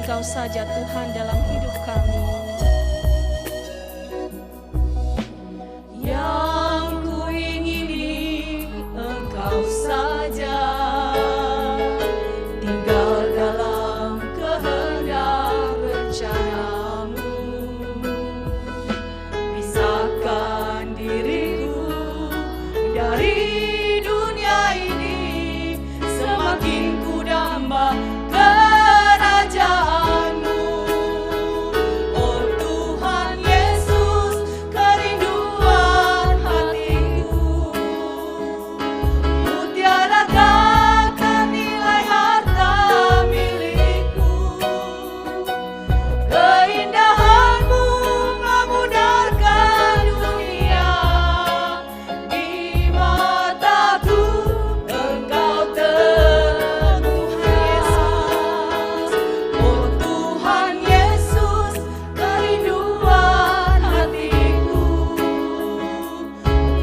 Engkau saja Tuhan dalam hidup kami. Yang ku ingini Engkau saja, tinggal dalam kehendak rencanamu. Pisahkan diriku dari dunia ini, semakin ku damba kerajaanmu. Oh Tuhan Yesus, kerinduan hatiku. Mutiara tak ternilai harta milikku. Keindahanmu memudarkan dunia. Di mataku Engkau Tuhan Yesus. Oh Tuhan Yesus, kerinduan hatiku.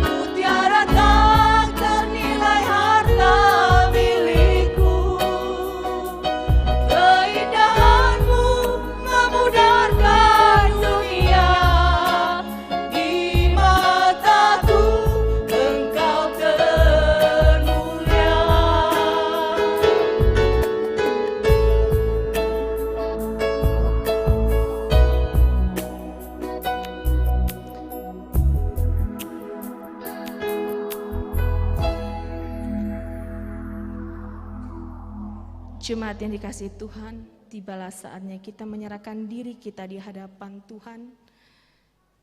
Mutiara tak ternilai harta milikku. Keindahanmu memudarkan dunia. Di mataku Engkau termulia. Jemaat yang dikasihi Tuhan, tibalah saatnya kita menyerahkan diri kita di hadapan Tuhan.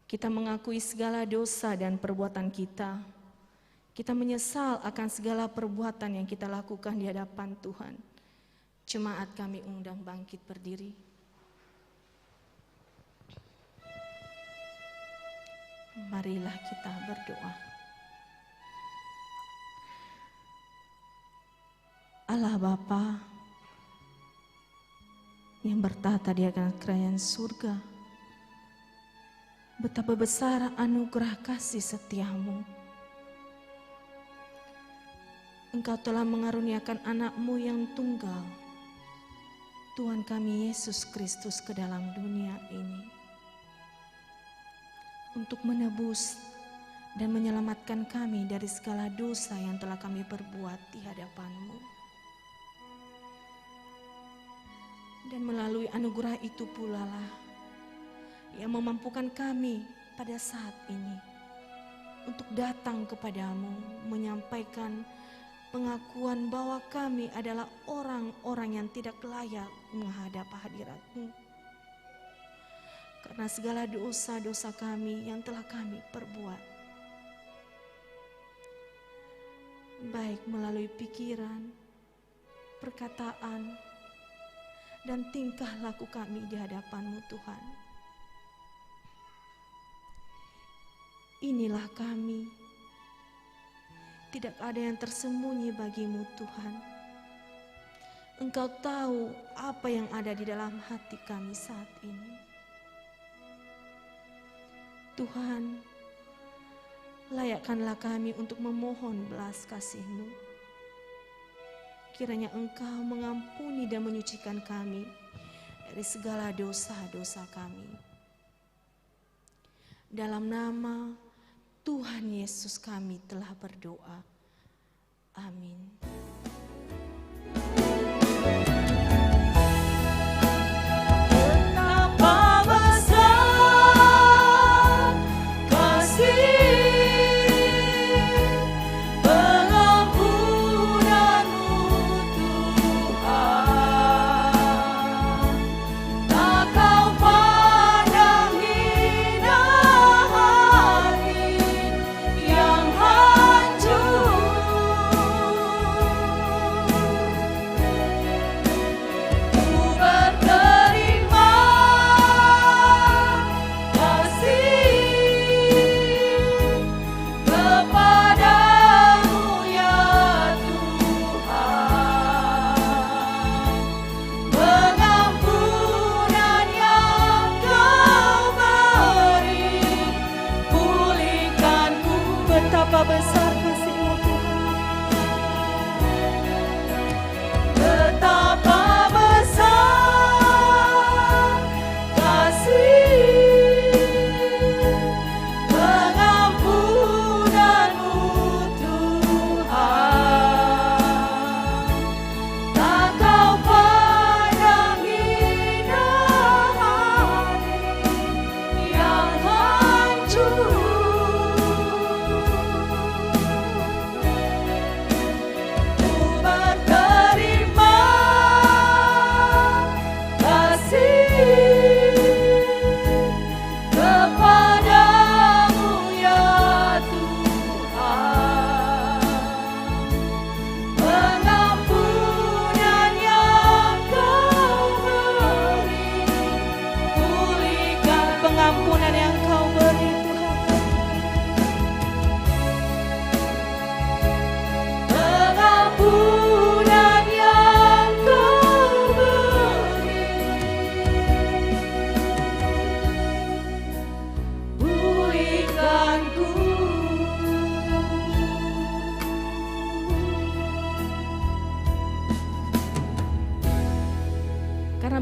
Kita mengakui segala dosa dan perbuatan kita. Kita menyesal akan segala perbuatan yang kita lakukan di hadapan Tuhan. Jemaat kami undang bangkit berdiri. Marilah kita berdoa. Allah Bapa yang bertata di atas kerajaan surga, betapa besar anugerah kasih setiamu. Engkau telah mengaruniakan anak-Mu yang tunggal, Tuhan kami Yesus Kristus, ke dalam dunia ini untuk menebus dan menyelamatkan kami dari segala dosa yang telah kami perbuat di hadapan-Mu. Dan melalui anugerah itu pula lah yang memampukan kami pada saat ini untuk datang kepadamu, menyampaikan pengakuan bahwa kami adalah orang-orang yang tidak layak menghadap hadirat-Mu. Karena segala dosa-dosa kami yang telah kami perbuat, baik melalui pikiran, perkataan, dan tingkah laku kami di hadapan-Mu Tuhan. Inilah kami. Tidak ada yang tersembunyi bagi-Mu Tuhan. Engkau tahu apa yang ada di dalam hati kami saat ini. Tuhan, layakkanlah kami untuk memohon belas kasih-Mu. Kiranya Engkau mengampuni dan menyucikan kami dari segala dosa-dosa kami. Dalam nama Tuhan Yesus kami telah berdoa. Amin. Betapa besar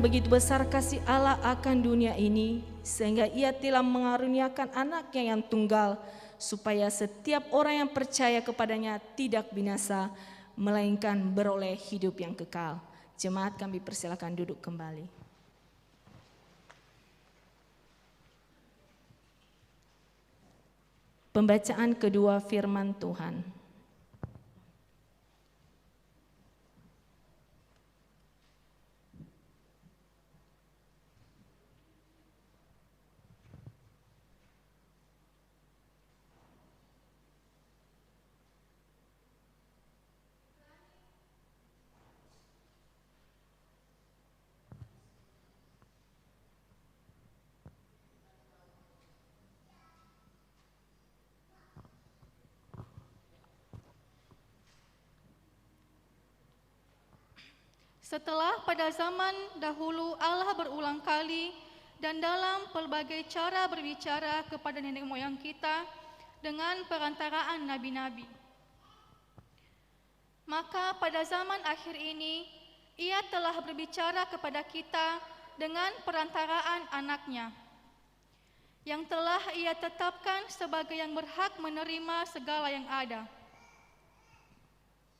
begitu besar kasih Allah akan dunia ini, sehingga Ia telah mengaruniakan anaknya yang tunggal, supaya setiap orang yang percaya kepadanya tidak binasa, melainkan beroleh hidup yang kekal. Jemaat, kami persilakan duduk kembali. Pembacaan kedua firman Tuhan. Setelah pada zaman dahulu Allah berulang kali dan dalam pelbagai cara berbicara kepada nenek moyang kita dengan perantaraan nabi-nabi. Maka pada zaman akhir ini, Ia telah berbicara kepada kita dengan perantaraan anaknya, yang telah Ia tetapkan sebagai yang berhak menerima segala yang ada.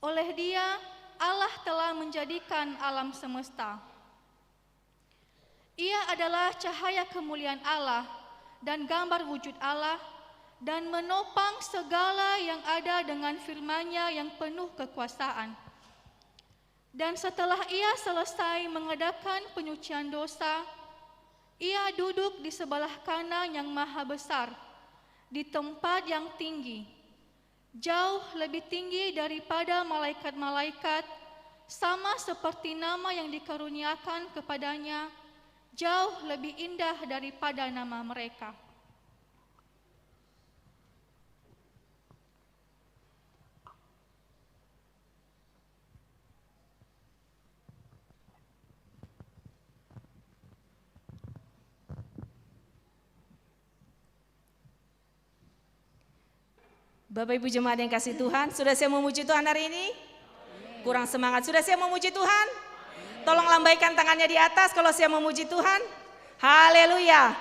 Oleh Dia, Allah telah menjadikan alam semesta. Ia adalah cahaya kemuliaan Allah dan gambar wujud Allah, dan menopang segala yang ada dengan firman-Nya yang penuh kekuasaan. Dan setelah Ia selesai mengadakan penyucian dosa, Ia duduk di sebelah kanan yang maha besar, di tempat yang tinggi, jauh lebih tinggi daripada malaikat-malaikat, sama seperti nama yang dikaruniakan kepadanya, jauh lebih indah daripada nama mereka. Bapak Ibu jemaat yang kasih Tuhan, sudah siap memuji Tuhan hari ini? Kurang semangat, sudah siap memuji Tuhan? Tolong lambaikan tangannya di atas kalau siap memuji Tuhan. Haleluya.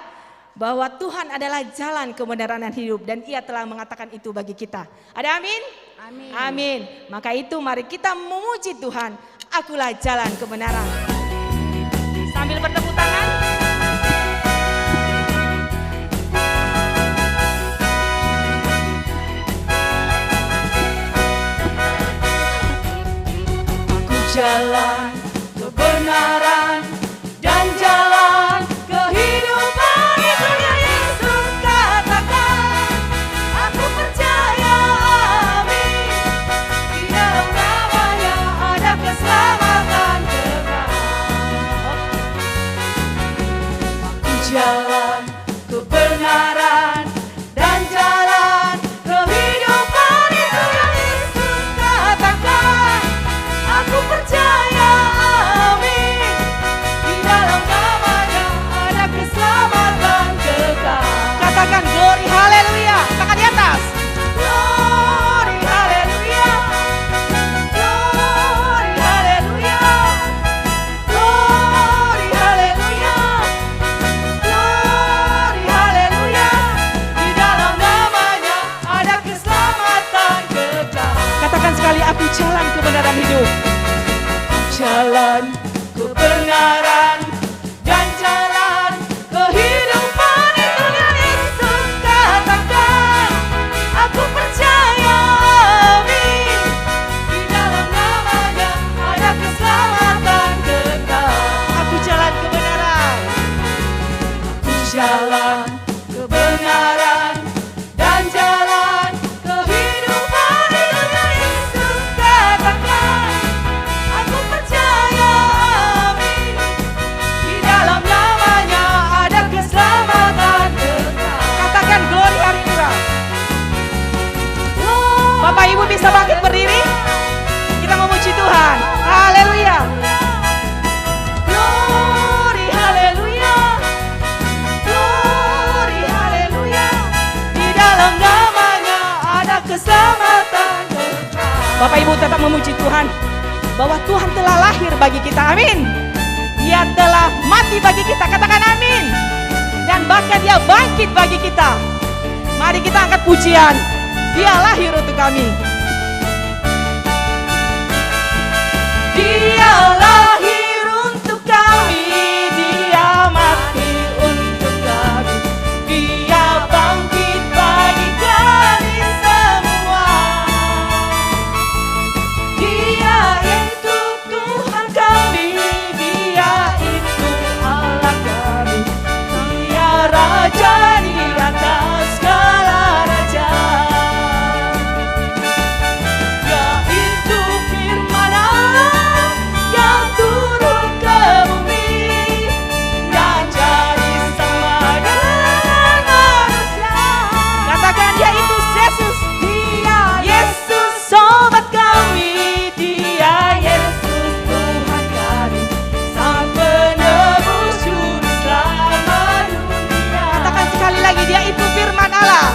Bahwa Tuhan adalah jalan kebenaran dan hidup, dan Ia telah mengatakan itu bagi kita. Ada amin? Amin. Amin. Maka itu mari kita memuji Tuhan. Akulah jalan kebenaran. Sambil bertepuk tangan. Jalan kebenaran dan jalan kehidupan, itu yang Yesus katakan. Aku percaya, amin. Di dalam nama-Nya ada keselamatan kekal. Aku jalan kebenaran dan jalan kehidupan, itu yang Yesus katakan. Aku percaya, amin. Di dalam nama-Nya ada keselamatan kekal. Katakan glory, haleluya. Tangan di atas. Glory, haleluya. Glory, haleluya. Glory, haleluya. Glory, haleluya. Di dalam nama-Nya ada keselamatan kekal. Katakan sekali, aku jalan kebenaran hidup. Jalan kebenaran dan jalan kehidupan, itu yang Yesus katakan. Aku percaya, amin. Di dalam nama-Nya ada keselamatan kekal. Aku jalan kebenaran. Aku jalan kebenaran dan jalan kehidupan, itu yang Yesus katakan. Aku percaya, amin. Di dalam nama-Nya ada keselamatan kekal. Katakan glory hari ini, Bang. Glory, Bapak Ibu bisa bangkit berdiri? Kita memuji Tuhan. Haleluya. glory, haleluya. Glory, haleluya. Di dalam nama-Nya ada keselamatan kekal. Bapak Ibu tetap memuji Tuhan bahwa Tuhan telah lahir bagi kita. Amin. Dia telah mati bagi kita, katakan amin. Dan bahkan dia bangkit bagi kita. Mari kita angkat pujian. Dia lahir untuk kami. Dia lahir untuk kami, dia mati untuk kami, dia bangkit bagi kami semua. Dia itu Tuhan kami, dia itu Allah kami, dia Raja di atas segala raja. Yaitu firman Allah yang turun ke bumi dan jadi sama dengan manusia. Katakan yaitu Yesus, dia Yesus sobat kami, dia Yesus Tuhan kami, Sang penebus juru selamat dunia. Katakan sekali lagi, dia itu firman Allah.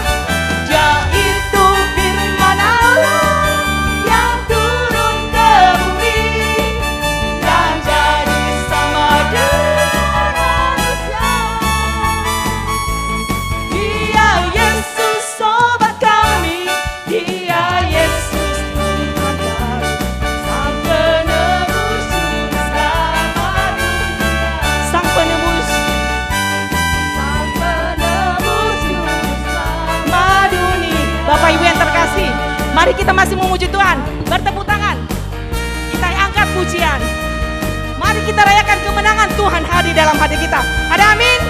Dia itu firman Allah yang turun ke bumi dan jadi sama dengan manusia. Dia Yesus sobat kami, dia Yesus Tuhan kami, Sang penebus juru selamat dunia. Sang penebus juru selamat dunia. Bapak Ibu yang terkasih, mari kita masih memuji Tuhan. Bertepuk tangan, kita angkat pujian. Mari kita rayakan kemenangan Tuhan hadir dalam hati kita. Ada amin?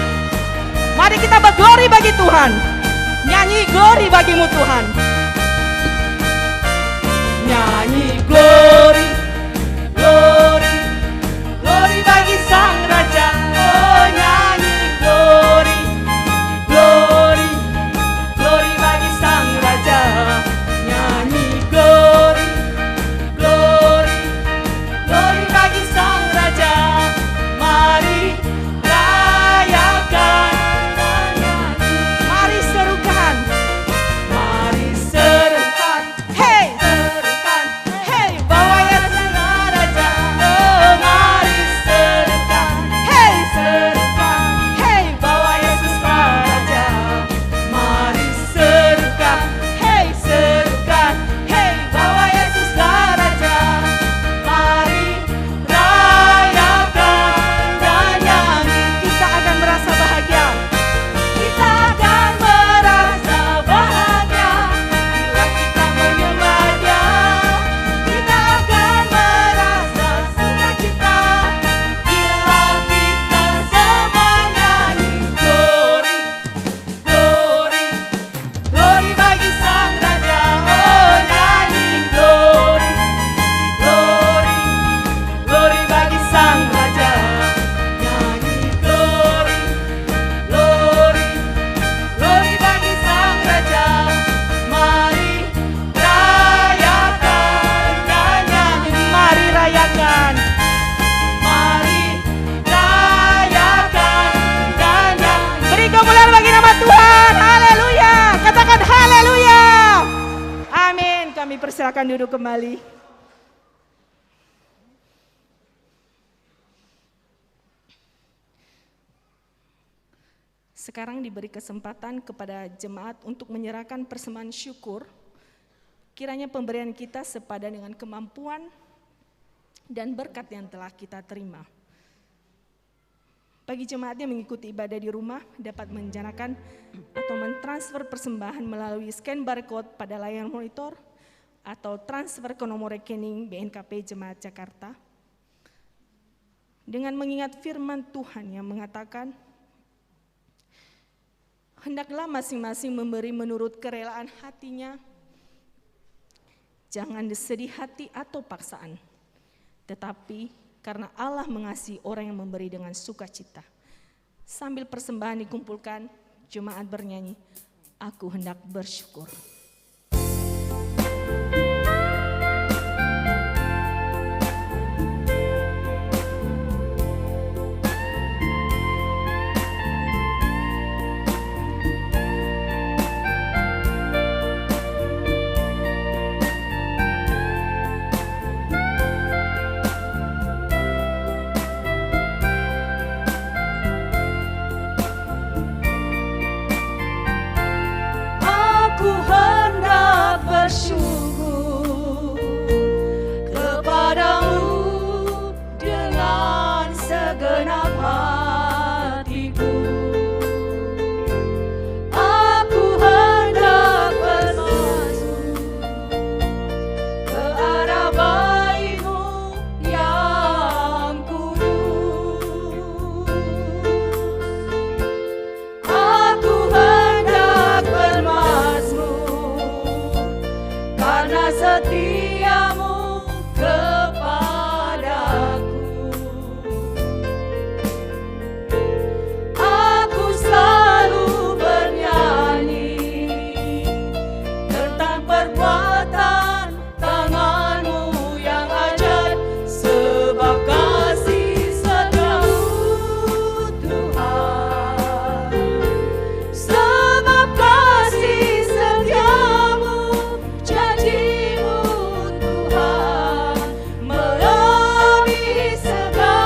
Mari kita berglori bagi Tuhan. Nyanyi glori bagimu Tuhan. Nyanyi glori, glori, glori bagi Sang Raja. Oh nyanyi glori, glori, glori bagi Sang Raja. Nyanyi glori, glori, glori bagi Sang Raja. Mari rayakan dan nyanyi. Mari serukan, mari serukan. Hey, serukan. Hey, bawa ya Sang Raja. Oh, mari serukan. Hey, serukan. Hey, bawa Yesus Raja. Mari serukan. Hey, serukan. Hey, bawa Yesus Raja. Mari rayakan dan nyanyi. Kita akan merasa bahagia. Kita akan merasa bahagia bila kita menyembah Dia. Kita akan merasa sukacita bila kita semua nyanyi glori, glori, glori bagi Sang Raja. Oh nyanyi glori, glori, glori bagi Sang Raja. Nyanyi glori, glori, glori bagi Sang Raja. Mari rayakan dan nyanyi. Mari rayakan, mari rayakan dan nyanyi. Beri kemuliaan bagi nama Tuhan. Haleluya. Katakan haleluya. Amin. Kami persilakan duduk kembali. Sekarang diberi kesempatan kepada jemaat untuk menyerahkan persembahan syukur. Kiranya pemberian kita sepadan dengan kemampuan dan berkat yang telah kita terima. Bagi jemaat yang mengikuti ibadah di rumah dapat menjanakan atau mentransfer persembahan melalui scan barcode pada layar monitor atau transfer ke nomor rekening BNKP Jemaat Jakarta. Dengan mengingat firman Tuhan yang mengatakan, hendaklah masing-masing memberi menurut kerelaan hatinya, jangan sedih hati atau paksaan, tetapi karena Allah mengasihi orang yang memberi dengan sukacita. Sambil persembahan dikumpulkan, jemaat bernyanyi, aku hendak bersyukur. setiamu kepadaku. Aku selalu bernyanyi tentang perbuatan tanganmu yang ajaib, sebab kasih setiamu Tuhan, sebab kasih setiamu, janjimu Tuhan, melebihi segalanya,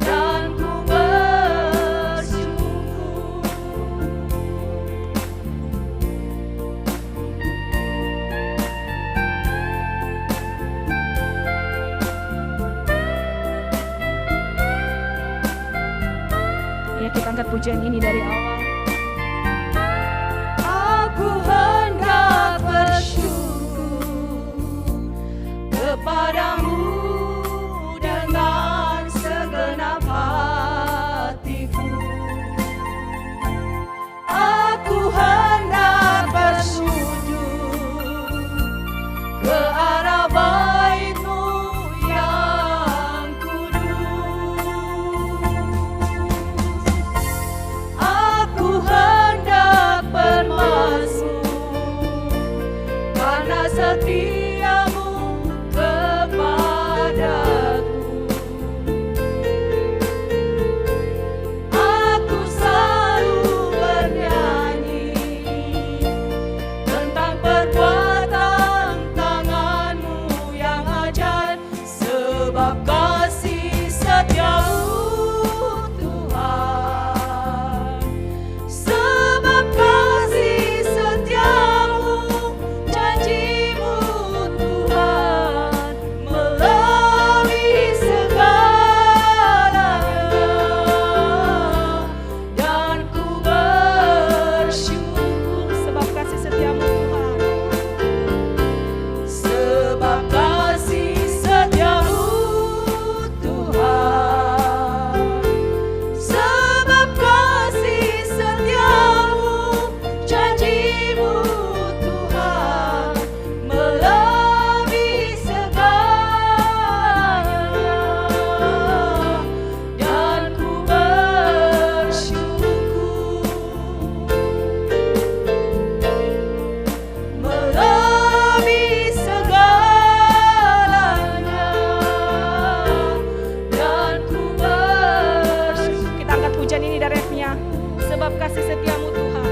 dan ku bersyukur. Ya, kita angkat pujian ini dari awal. Aku hendak bersyukur kepadamu dengan segenap hatiku. Aku hendak bersujud ke arah bait-Mu yang kudus. Aku hendak bermasmur karena setiamu kepadaku. Aku selalu bernyanyi tentang perbuatan tanganmu yang ajaib, sebab kasih setiamu Tuhan, sebab kasih setiamu, janjimu Tuhan, melebihi segalanya, dan ku bersyukur. Sebab kasih setiamu Tuhan, Sebab kasih setiamu Tuhan, sebab kasih setiamu, janjimu Tuhan, melebihi segalanya, dan ku bersyukur. Melebihi segalanya, dan ku bersyukur. kita angkat pujian ini dari Nya. Sebab kasih setiamu Tuhan,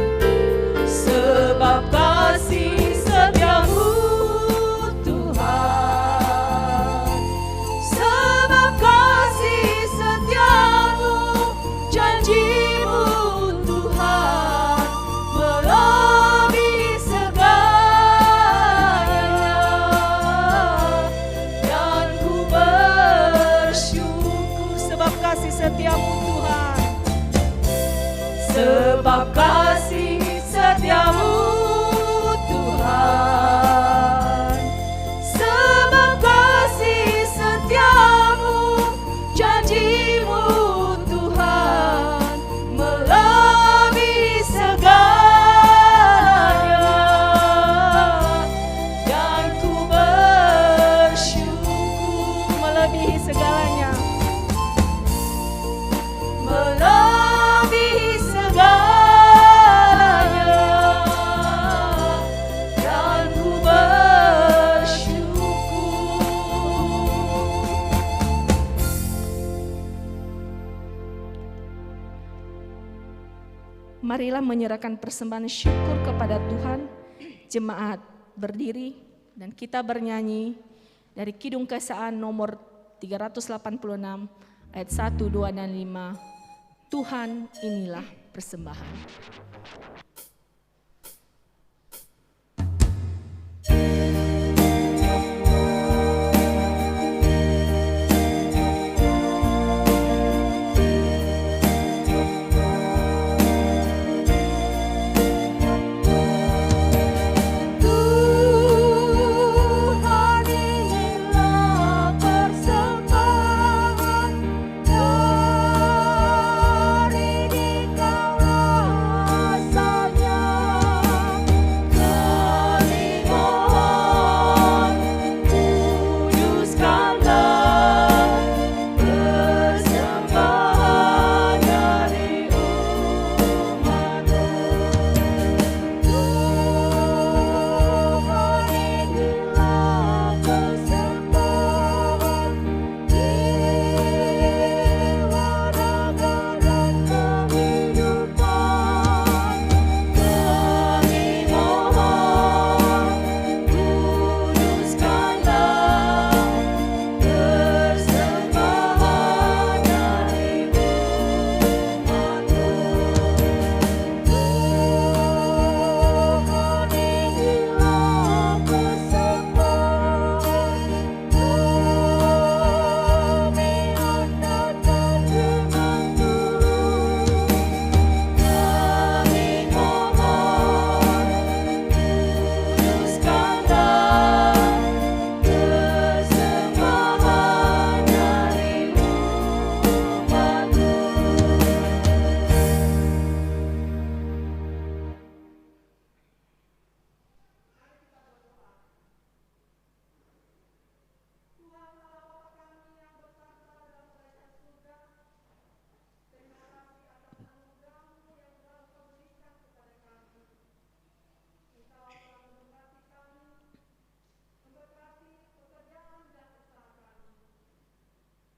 Sebab kasih setiamu Tuhan, sebab kasih setiamu, janjimu Tuhan, melebihi segalanya, dan ku bersyukur. sebab kasih setiamu Tuhan, Sebab kasih setiamu Tuhan, sebab kasih setiamu, janjimu Tuhan, melebihi segalanya, dan ku bersyukur. melebihi segalanya. Melebihi segalanya, dan ku bersyukur. Marilah menyerahkan persembahan syukur kepada Tuhan. Jemaat berdiri dan kita bernyanyi dari Kidung Keesaan nomor 386 ayat 1, 2, dan 5. Tuhan inilah persembahan. Tuhan inilah persembahan dari Dikau rasa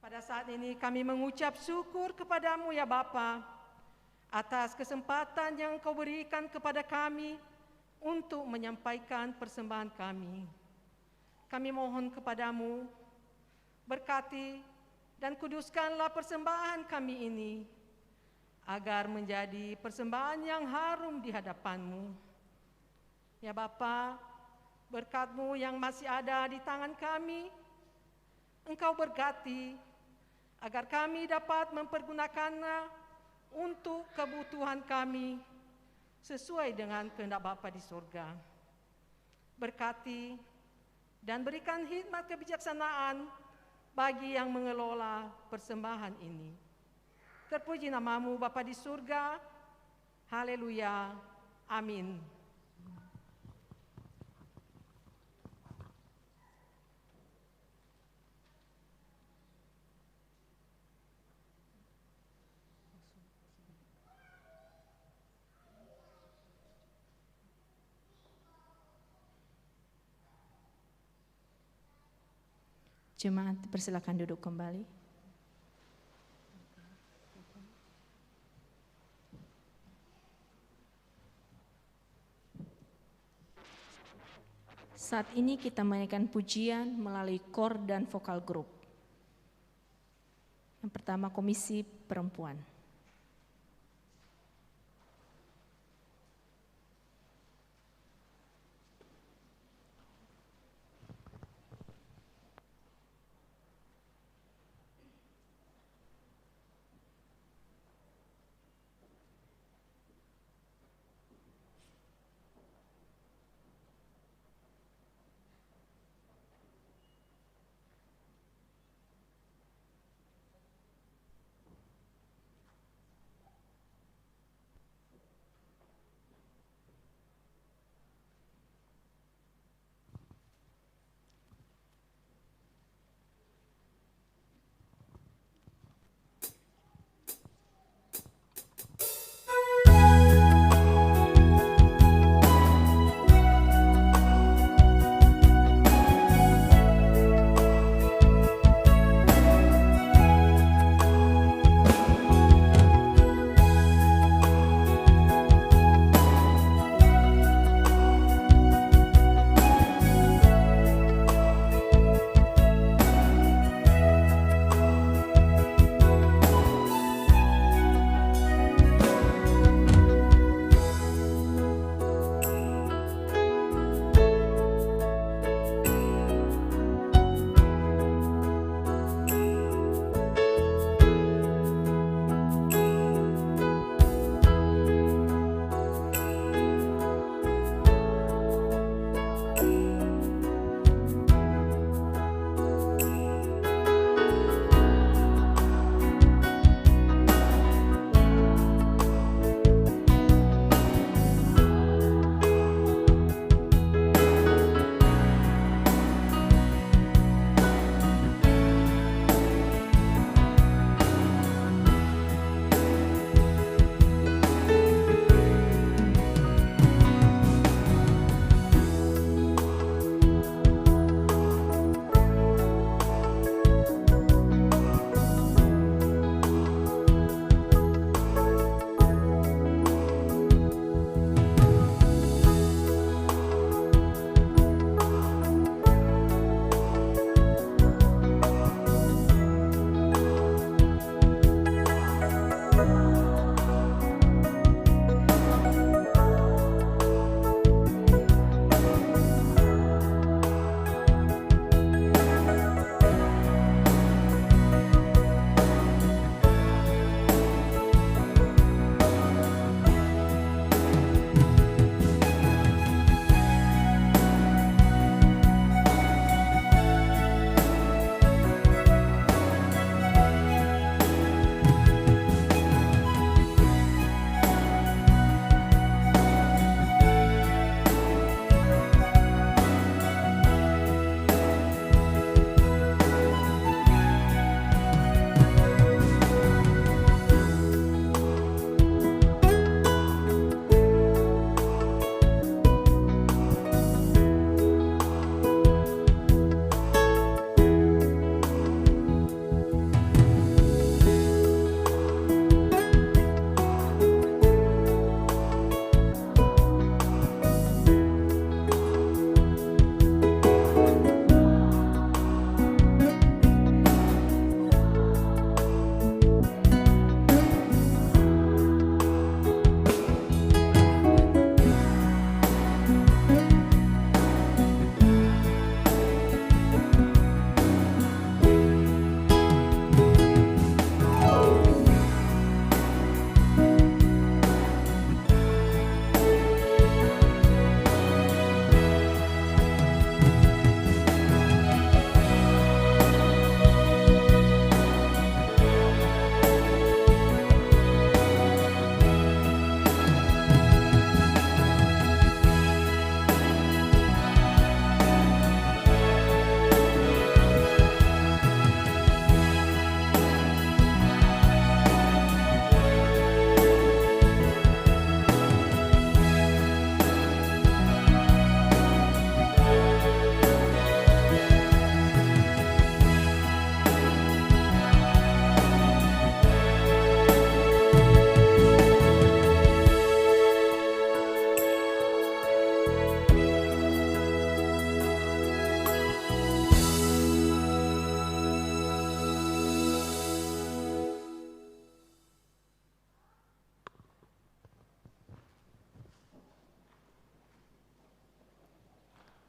Pada saat ini kami mengucap syukur kepadamu ya Bapa, atas kesempatan yang Kau berikan kepada kami untuk menyampaikan persembahan kami. Kami mohon kepadamu, berkati dan kuduskanlah persembahan kami ini, agar menjadi persembahan yang harum di hadapan-Mu. Ya Bapa, berkat-Mu yang masih ada di tangan kami, Engkau berkati, agar kami dapat mempergunakannya untuk kebutuhan kami sesuai dengan kehendak Bapa di surga. Berkati dan berikan hikmat kebijaksanaan bagi yang mengelola persembahan ini. Terpuji nama-Mu Bapa di surga. Haleluya. Amin. Jemaat persilakan duduk kembali. Saat ini kita menaikkan pujian melalui kor dan vokal grup. Yang pertama Komisi Perempuan.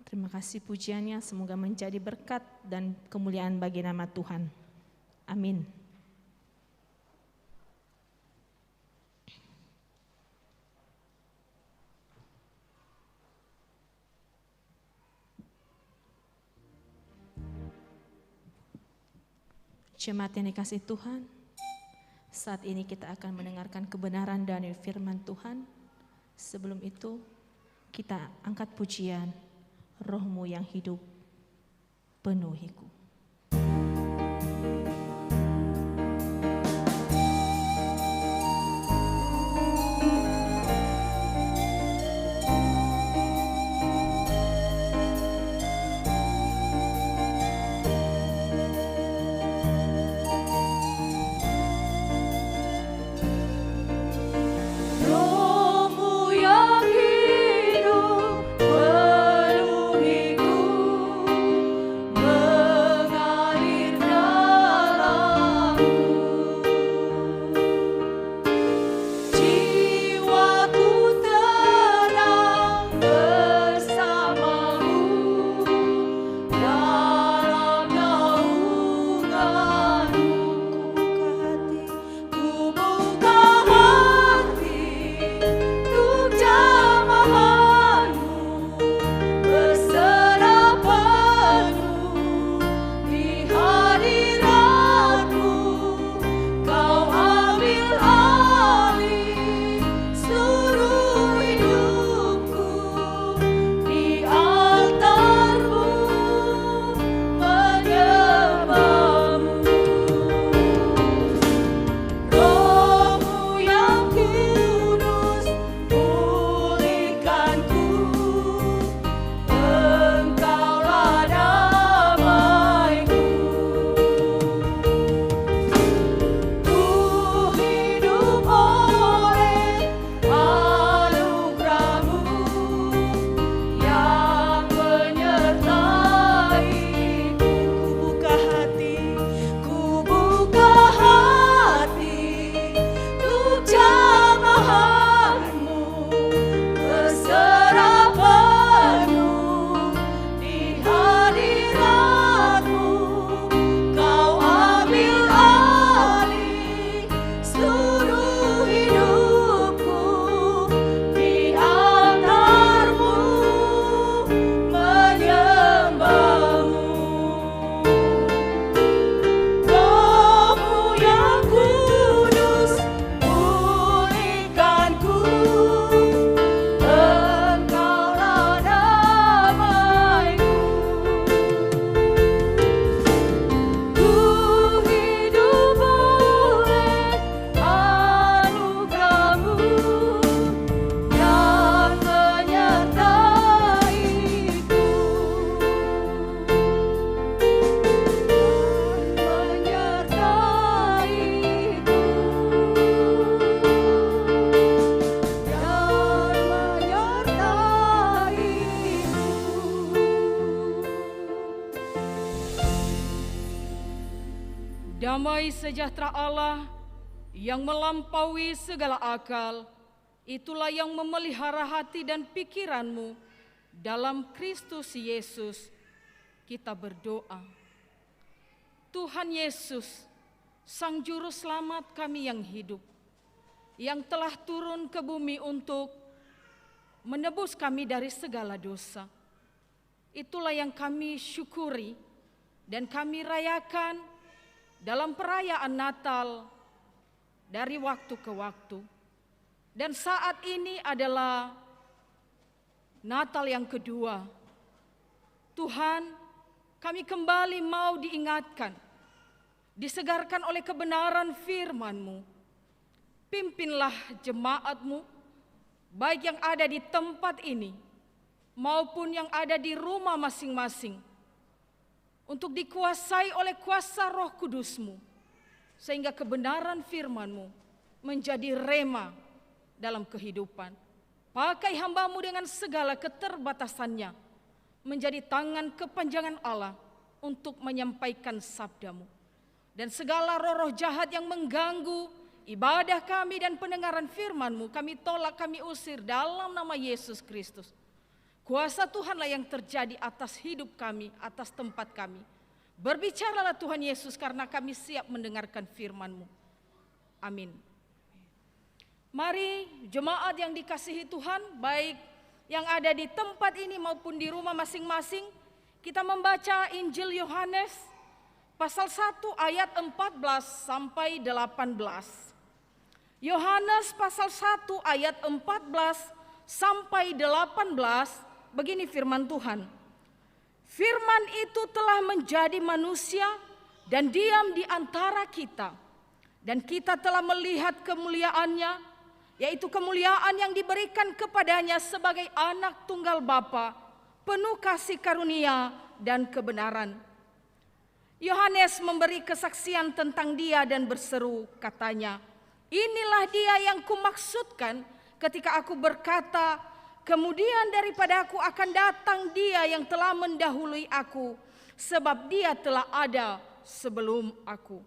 Terima kasih pujiannya, semoga menjadi berkat dan kemuliaan bagi nama Tuhan. Amin. Jemaat yang dikasihi Tuhan, saat ini kita akan mendengarkan kebenaran dari firman Tuhan. Sebelum itu, kita angkat pujian, Roh-Mu yang hidup, penuhiku. Roh-Mu yang hidup penuhiku, mengalir dalamku. Jiwaku tenang bersamamu, dalam naunganmu. Ku buka hati untuk jamahanmu, berserah penuh di hadiratmu. Kau ambil alih seluruh hidupku, di altarmu menyembahmu. Roh-Mu yang kudus, pulihkanku, Engkaulah damaiku. Ku hidup oleh anugerah-Mu yang menyertaiku. Ku buka hati untuk jamahanmu, berserah penuh di hadiratmu. Kau ambil alih seluruh hidupku, di altarmu menyembahmu. Roh-Mu yang kudus, pulihkanku, Engkaulah damaiku. Ku hidup oleh anugerah-Mu yang menyertaiku. Damai sejahtera Allah yang melampaui segala akal, itulah yang memelihara hati dan pikiranmu dalam Kristus Yesus. Kita berdoa. Tuhan Yesus, Sang Juru Selamat kami yang hidup, yang telah turun ke bumi untuk menebus kami dari segala dosa. Itulah yang kami syukuri dan kami rayakan dalam perayaan Natal dari waktu ke waktu. Dan saat ini adalah Natal yang kedua. Tuhan, kami kembali mau diingatkan, disegarkan oleh kebenaran firman-Mu. Pimpinlah jemaat-Mu, baik yang ada di tempat ini maupun yang ada di rumah masing-masing, untuk dikuasai oleh kuasa Roh Kudus-Mu, sehingga kebenaran firman-Mu menjadi rema dalam kehidupan. Pakai hamba-Mu dengan segala keterbatasannya, menjadi tangan kepanjangan Allah untuk menyampaikan sabda-Mu. Dan segala roh-roh jahat yang mengganggu ibadah kami dan pendengaran firman-Mu, kami tolak, kami usir dalam nama Yesus Kristus. Kuasa Tuhanlah yang terjadi atas hidup kami, atas tempat kami. Berbicaralah Tuhan Yesus karena kami siap mendengarkan firman-Mu. Amin. Mari jemaat yang dikasihi Tuhan, baik yang ada di tempat ini maupun di rumah masing-masing, kita membaca Injil Yohanes pasal 1 ayat 14 sampai 18. Yohanes pasal 1 ayat 14 sampai 18, begini firman Tuhan. Firman itu telah menjadi manusia dan diam di antara kita. Dan kita telah melihat kemuliaannya, yaitu kemuliaan yang diberikan kepadanya sebagai anak tunggal Bapa, penuh kasih karunia dan kebenaran. Yohanes memberi kesaksian tentang dia dan berseru, katanya, inilah dia yang kumaksudkan ketika aku berkata, kemudian daripada aku akan datang dia yang telah mendahului aku, sebab dia telah ada sebelum aku.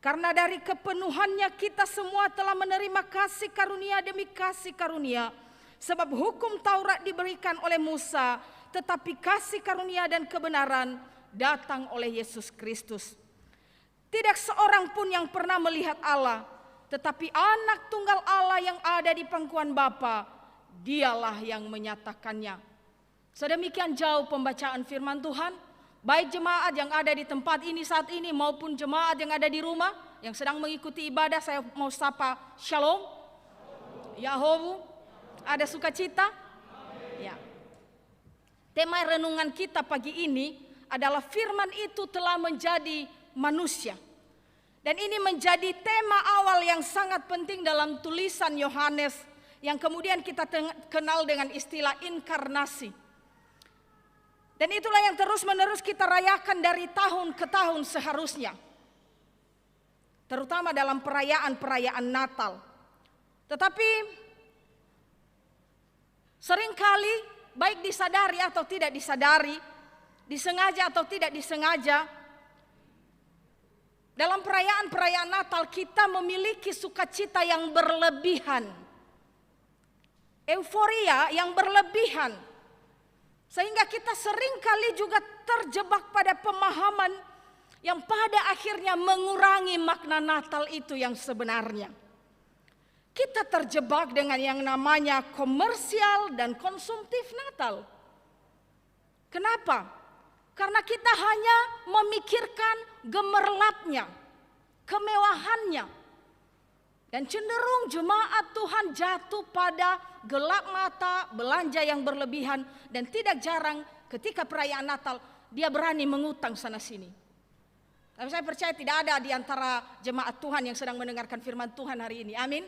Karena dari kepenuhannya kita semua telah menerima kasih karunia demi kasih karunia. Sebab hukum Taurat diberikan oleh Musa, tetapi kasih karunia dan kebenaran datang oleh Yesus Kristus. Tidak seorang pun yang pernah melihat Allah, tetapi anak tunggal Allah yang ada di pangkuan Bapa, dialah yang menyatakannya. Sedemikian jauh pembacaan firman Tuhan. Baik jemaat yang ada di tempat ini saat ini maupun jemaat yang ada di rumah yang sedang mengikuti ibadah, saya mau sapa shalom. Yahowu, ada sukacita? Ya. Tema renungan kita pagi ini adalah firman itu telah menjadi manusia. Dan ini menjadi tema awal yang sangat penting dalam tulisan Yohanes yang kemudian kita kenal dengan istilah inkarnasi. Dan itulah yang terus-menerus kita rayakan dari tahun ke tahun seharusnya. Terutama dalam perayaan-perayaan Natal. Tetapi seringkali baik disadari atau tidak disadari, disengaja atau tidak disengaja, dalam perayaan-perayaan Natal kita memiliki sukacita yang berlebihan. Euforia yang berlebihan. Sehingga kita seringkali juga terjebak pada pemahaman yang pada akhirnya mengurangi makna Natal itu yang sebenarnya. Kita terjebak dengan yang namanya komersial dan konsumtif Natal. Kenapa? Karena kita hanya memikirkan gemerlapnya, kemewahannya. Dan cenderung jemaat Tuhan jatuh pada gelap mata, belanja yang berlebihan, dan tidak jarang ketika perayaan Natal dia berani mengutang sana sini. Tapi saya percaya tidak ada di antara jemaat Tuhan yang sedang mendengarkan firman Tuhan hari ini. Amin.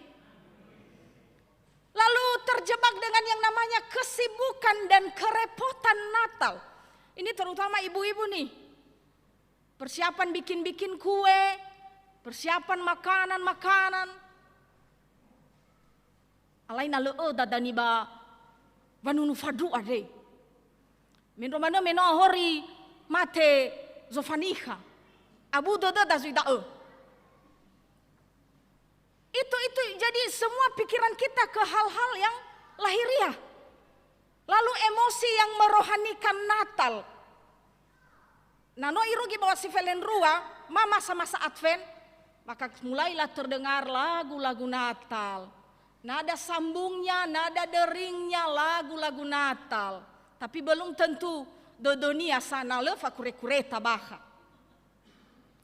Lalu terjebak dengan yang namanya kesibukan dan kerepotan Natal. Ini terutama ibu-ibu nih. Persiapan bikin-bikin kue, persiapan makanan-makanan. Alaina leo dadani ba vanunu fadu ade. Min romano meno hori mate zofaniha. Abu dodo dazuida Itu jadi semua pikiran kita ke hal-hal yang lahiriah. Lalu emosi yang merohanikan Natal. Nano irugi bawa si Velen Rua, mama masa Advent, maka mulailah terdengar lagu-lagu Natal. Nada sambungnya, nada deringnya, lagu-lagu Natal. Tapi belum tentu dodonia sana lefa kure-kure tabaha.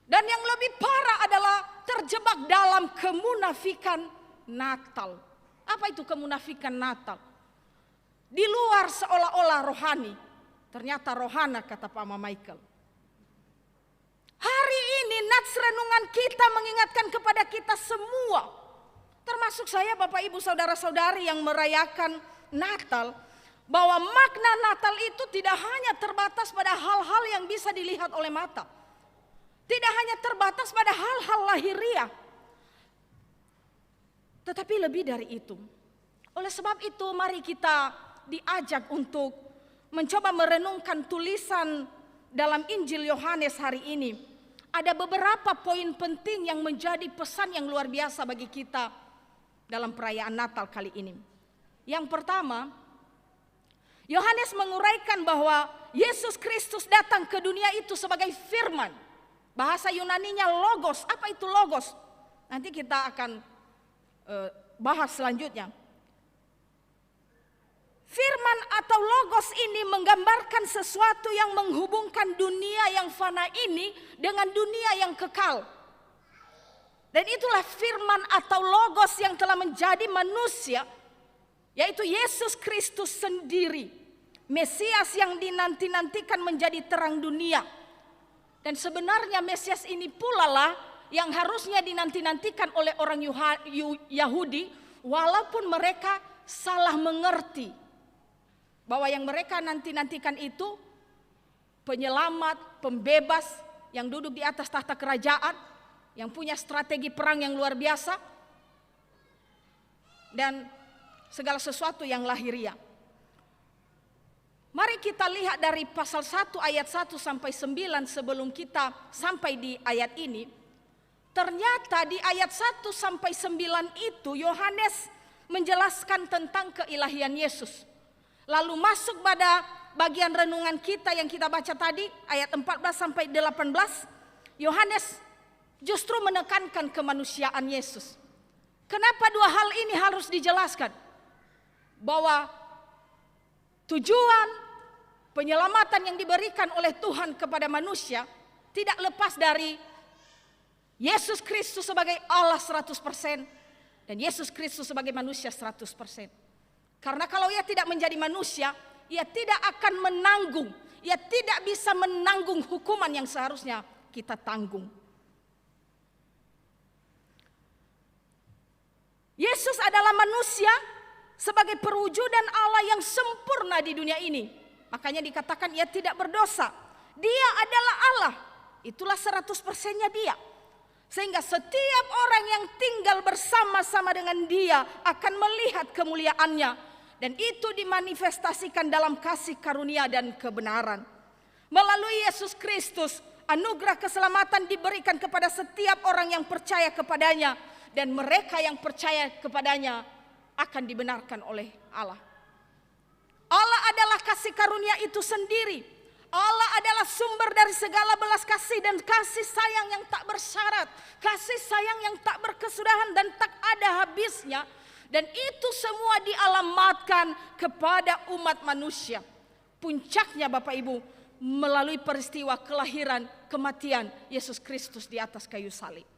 Dan yang lebih parah adalah terjebak dalam kemunafikan Natal. Apa itu kemunafikan Natal? Di luar seolah-olah rohani, ternyata rohana kata Pak Mama Michael. Hari ini nats renungan kita mengingatkan kepada kita semua, termasuk saya, Bapak Ibu, saudara-saudari yang merayakan Natal, bahwa makna Natal itu tidak hanya terbatas pada hal-hal yang bisa dilihat oleh mata. Tidak hanya terbatas pada hal-hal lahiriah. Tetapi lebih dari itu. Oleh sebab itu mari kita diajak untuk mencoba merenungkan tulisan dalam Injil Yohanes hari ini. Ada beberapa poin penting yang menjadi pesan yang luar biasa bagi kita dalam perayaan Natal kali ini. Yang pertama, Yohanes menguraikan bahwa Yesus Kristus datang ke dunia itu sebagai firman. Bahasa Yunaninya logos. Apa itu logos? Nanti kita akan bahas selanjutnya. Firman atau logos ini menggambarkan sesuatu yang menghubungkan dunia yang fana ini dengan dunia yang kekal. Dan itulah firman atau logos yang telah menjadi manusia, yaitu Yesus Kristus sendiri, Mesias yang dinanti-nantikan menjadi terang dunia. Dan sebenarnya Mesias ini pula lah yang harusnya dinanti-nantikan oleh orang Yahudi, walaupun mereka salah mengerti bahwa yang mereka nanti-nantikan itu penyelamat, pembebas yang duduk di atas tahta kerajaan, yang punya strategi perang yang luar biasa, dan segala sesuatu yang lahiriah. Mari kita lihat dari pasal 1 ayat 1 sampai 9 sebelum kita sampai di ayat ini. Ternyata di ayat 1 sampai 9 itu Yohanes menjelaskan tentang keilahian Yesus. Lalu masuk pada bagian renungan kita yang kita baca tadi, ayat 14 sampai 18, Yohanes justru menekankan kemanusiaan Yesus. Kenapa dua hal ini harus dijelaskan? Bahwa tujuan penyelamatan yang diberikan oleh Tuhan kepada manusia tidak lepas dari Yesus Kristus sebagai Allah 100% dan Yesus Kristus sebagai manusia 100%. Karena kalau ia tidak menjadi manusia, ia tidak akan menanggung, ia tidak bisa menanggung hukuman yang seharusnya kita tanggung. Yesus adalah manusia sebagai perwujudan Allah yang sempurna di dunia ini. Makanya dikatakan ia tidak berdosa. Dia adalah Allah. Itulah 100%-nya dia. Sehingga setiap orang yang tinggal bersama-sama dengan dia akan melihat kemuliaannya. Dan itu dimanifestasikan dalam kasih karunia dan kebenaran. Melalui Yesus Kristus, anugerah keselamatan diberikan kepada setiap orang yang percaya kepadanya. Dan mereka yang percaya kepadanya akan dibenarkan oleh Allah. Allah adalah kasih karunia itu sendiri. Allah adalah sumber dari segala belas kasih dan kasih sayang yang tak bersyarat. Kasih sayang yang tak berkesudahan dan tak ada habisnya. Dan itu semua dialamatkan kepada umat manusia. Puncaknya Bapak Ibu melalui peristiwa kelahiran, kematian Yesus Kristus di atas kayu salib.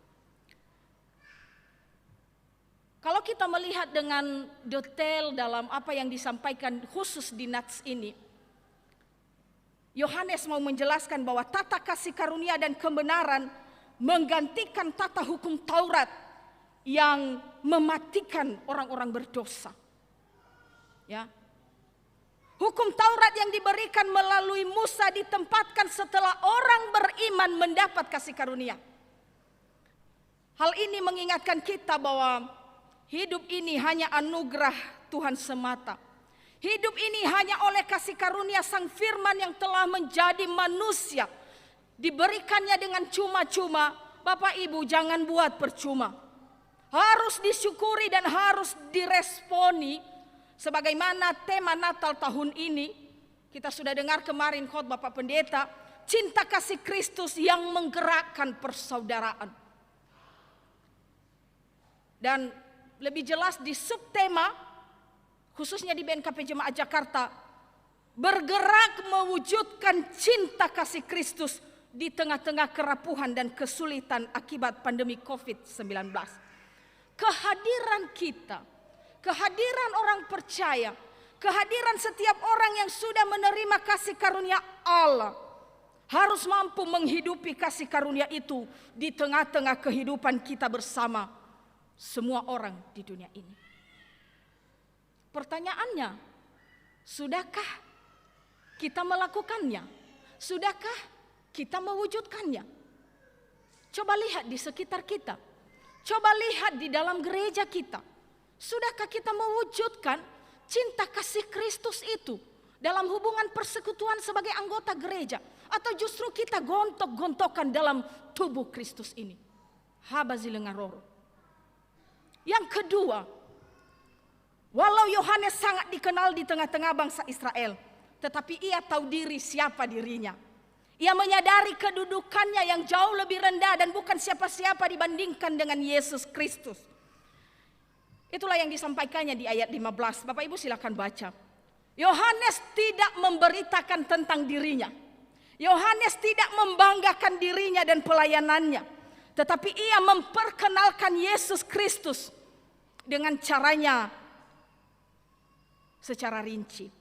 Kalau kita melihat dengan detail dalam apa yang disampaikan khusus di nats ini, Yohanes mau menjelaskan bahwa tata kasih karunia dan kebenaran menggantikan tata hukum Taurat yang mematikan orang-orang berdosa. Ya. Hukum Taurat yang diberikan melalui Musa ditempatkan setelah orang beriman mendapat kasih karunia. Hal ini mengingatkan kita bahwa hidup ini hanya anugerah Tuhan semata. Hidup ini hanya oleh kasih karunia Sang Firman yang telah menjadi manusia. Diberikannya dengan cuma-cuma. Bapak Ibu jangan buat percuma. Harus disyukuri dan harus diresponi. Sebagaimana tema Natal tahun ini. Kita sudah dengar kemarin khotbah Bapak Pendeta. Cinta kasih Kristus yang menggerakkan persaudaraan. Dan lebih jelas di subtema, khususnya di BNKP Jemaat Jakarta, bergerak mewujudkan cinta kasih Kristus di tengah-tengah kerapuhan dan kesulitan akibat pandemi COVID-19. Kehadiran kita, kehadiran orang percaya, kehadiran setiap orang yang sudah menerima kasih karunia Allah, harus mampu menghidupi kasih karunia itu di tengah-tengah kehidupan kita bersama semua orang di dunia ini. Pertanyaannya, sudahkah kita melakukannya? Sudahkah kita mewujudkannya? Coba lihat di sekitar kita. Coba lihat di dalam gereja kita. Sudahkah kita mewujudkan cinta kasih Kristus itu dalam hubungan persekutuan sebagai anggota gereja? Atau justru kita gontok-gontokan dalam tubuh Kristus ini? Habazilengaroro. Yang kedua, Walau Yohanes sangat dikenal di tengah-tengah bangsa Israel, tetapi ia tahu diri siapa dirinya. Ia menyadari kedudukannya yang jauh lebih rendah dan bukan siapa-siapa dibandingkan dengan Yesus Kristus. Itulah yang disampaikannya di ayat 15. Bapak Ibu silakan baca. Yohanes tidak memberitakan tentang dirinya. Yohanes tidak membanggakan dirinya dan pelayanannya. Tetapi ia memperkenalkan Yesus Kristus dengan caranya secara rinci.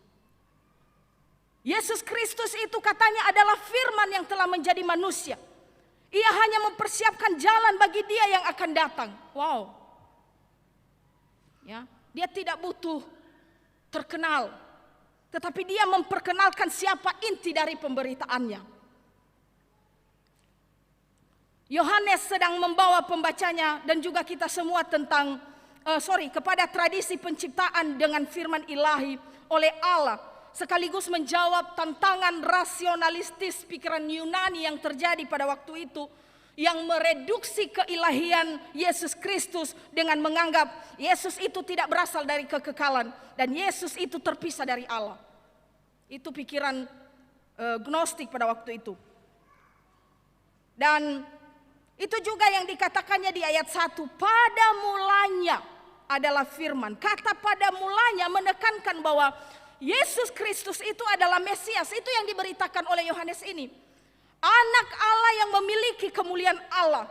Yesus Kristus itu katanya adalah firman yang telah menjadi manusia. Ia hanya mempersiapkan jalan bagi dia yang akan datang. Wow. Ya, dia tidak butuh terkenal, tetapi dia memperkenalkan siapa inti dari pemberitaannya. Yohanes sedang membawa pembacanya dan juga kita semua kepada tradisi penciptaan dengan firman ilahi oleh Allah, sekaligus menjawab tantangan rasionalistis pikiran Yunani yang terjadi pada waktu itu, yang mereduksi keilahian Yesus Kristus dengan menganggap Yesus itu tidak berasal dari kekekalan dan Yesus itu terpisah dari Allah. Itu pikiran Gnostik pada waktu itu. Dan itu juga yang dikatakannya di ayat 1, pada mulanya adalah firman. Kata pada mulanya menekankan bahwa Yesus Kristus itu adalah Mesias. Itu yang diberitakan oleh Yohanes ini. Anak Allah yang memiliki kemuliaan Allah.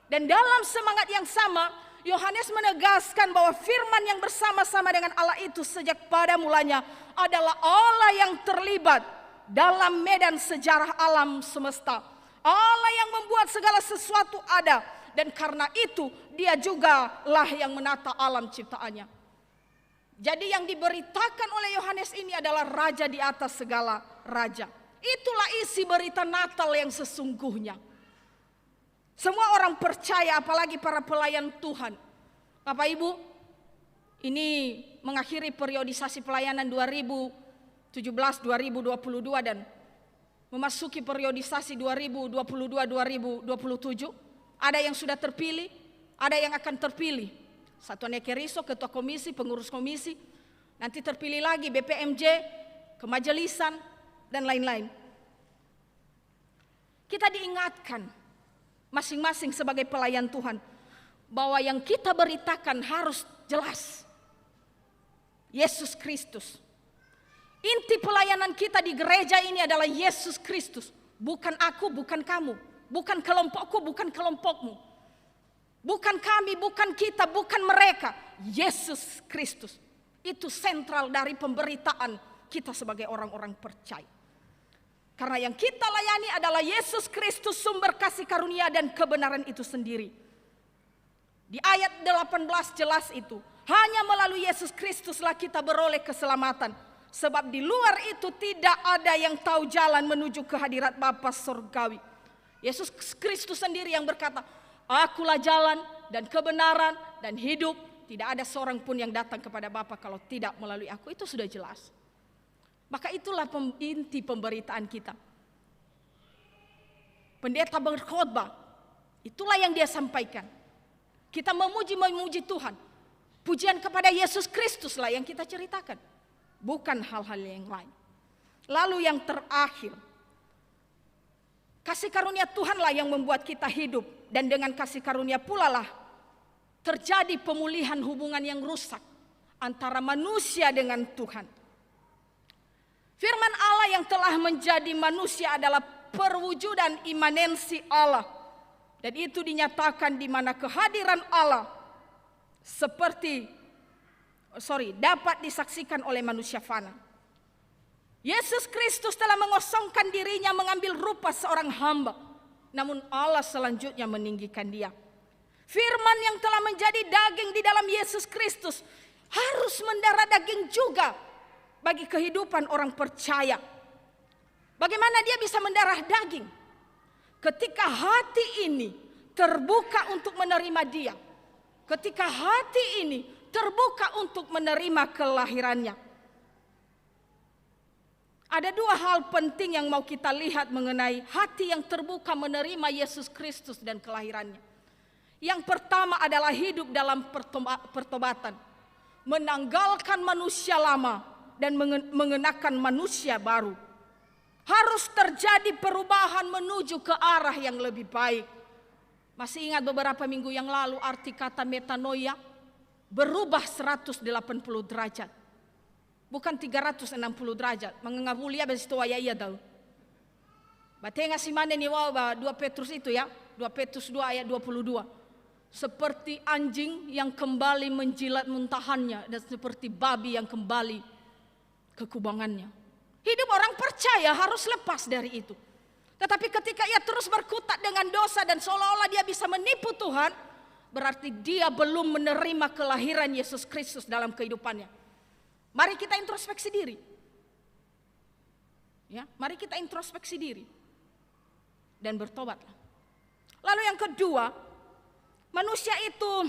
Dan dalam semangat yang sama, Yohanes menegaskan bahwa firman yang bersama-sama dengan Allah itu sejak pada mulanya adalah Allah yang terlibat dalam medan sejarah alam semesta. Allah yang membuat segala sesuatu ada. Dan karena itu dia juga lah yang menata alam ciptaannya. Jadi yang diberitakan oleh Yohanes ini adalah raja di atas segala raja. Itulah isi berita Natal yang sesungguhnya. Semua orang percaya, apalagi para pelayan Tuhan. Bapak Ibu, ini mengakhiri periodisasi pelayanan 2017-2022 dan memasuki periodisasi 2022-2027. Ada yang sudah terpilih, ada yang akan terpilih. Satuan Ekeriso, ketua komisi, pengurus komisi, nanti terpilih lagi BPMJ, kemajelisan, dan lain-lain. Kita diingatkan masing-masing sebagai pelayan Tuhan bahwa yang kita beritakan harus jelas. Yesus Kristus. Inti pelayanan kita di gereja ini adalah Yesus Kristus. Bukan aku, bukan kamu. Bukan kelompokku, bukan kelompokmu. Bukan kami, bukan kita, bukan mereka. Yesus Kristus. Itu sentral dari pemberitaan kita sebagai orang-orang percaya. Karena yang kita layani adalah Yesus Kristus, sumber kasih karunia dan kebenaran itu sendiri. Di ayat 18 jelas itu. Hanya melalui Yesus Kristuslah kita beroleh keselamatan. Sebab di luar itu tidak ada yang tahu jalan menuju ke hadirat Bapa surgawi. Yesus Kristus sendiri yang berkata, akulah jalan dan kebenaran dan hidup. Tidak ada seorang pun yang datang kepada Bapa kalau tidak melalui aku. Itu sudah jelas. Maka itulah inti pemberitaan kita. Pendeta berkhotbah, itulah yang dia sampaikan. Kita memuji Tuhan. Pujian kepada Yesus Kristuslah yang kita ceritakan. Bukan hal-hal yang lain. Lalu yang terakhir, kasih karunia Tuhanlah yang membuat kita hidup. Dan dengan kasih karunia pula lah terjadi pemulihan hubungan yang rusak antara manusia dengan Tuhan. Firman Allah yang telah menjadi manusia adalah perwujudan imanensi Allah. Dan itu dinyatakan di mana kehadiran Allah dapat disaksikan oleh manusia fana. Yesus Kristus telah mengosongkan dirinya mengambil rupa seorang hamba. Namun Allah selanjutnya meninggikan dia. Firman yang telah menjadi daging di dalam Yesus Kristus harus mendarah daging juga bagi kehidupan orang percaya. Bagaimana dia bisa mendarah daging? Ketika hati ini terbuka untuk menerima dia. Ketika hati ini terbuka untuk menerima kelahirannya. Ada dua hal penting yang mau kita lihat mengenai hati yang terbuka menerima Yesus Kristus dan kelahirannya. Yang pertama adalah hidup dalam pertobatan. menanggalkan manusia lama dan mengenakan manusia baru. Harus terjadi perubahan menuju ke arah yang lebih baik. Masih ingat beberapa minggu yang lalu arti kata metanoia? Berubah 180 derajat. Bukan 360 derajat. Mengamulia besitua ya iya tahu. Batenga si mana ni wawa 2 Petrus itu ya. 2 Petrus 2 ayat 22. Seperti anjing yang kembali menjilat muntahannya dan seperti babi yang kembali ke kubangannya. Hidup orang percaya harus lepas dari itu. Tetapi ketika ia terus berkutat dengan dosa dan seolah-olah dia bisa menipu Tuhan, berarti dia belum menerima kelahiran Yesus Kristus dalam kehidupannya. Mari kita introspeksi diri. Ya, mari kita introspeksi diri dan bertobatlah. Lalu yang kedua, manusia itu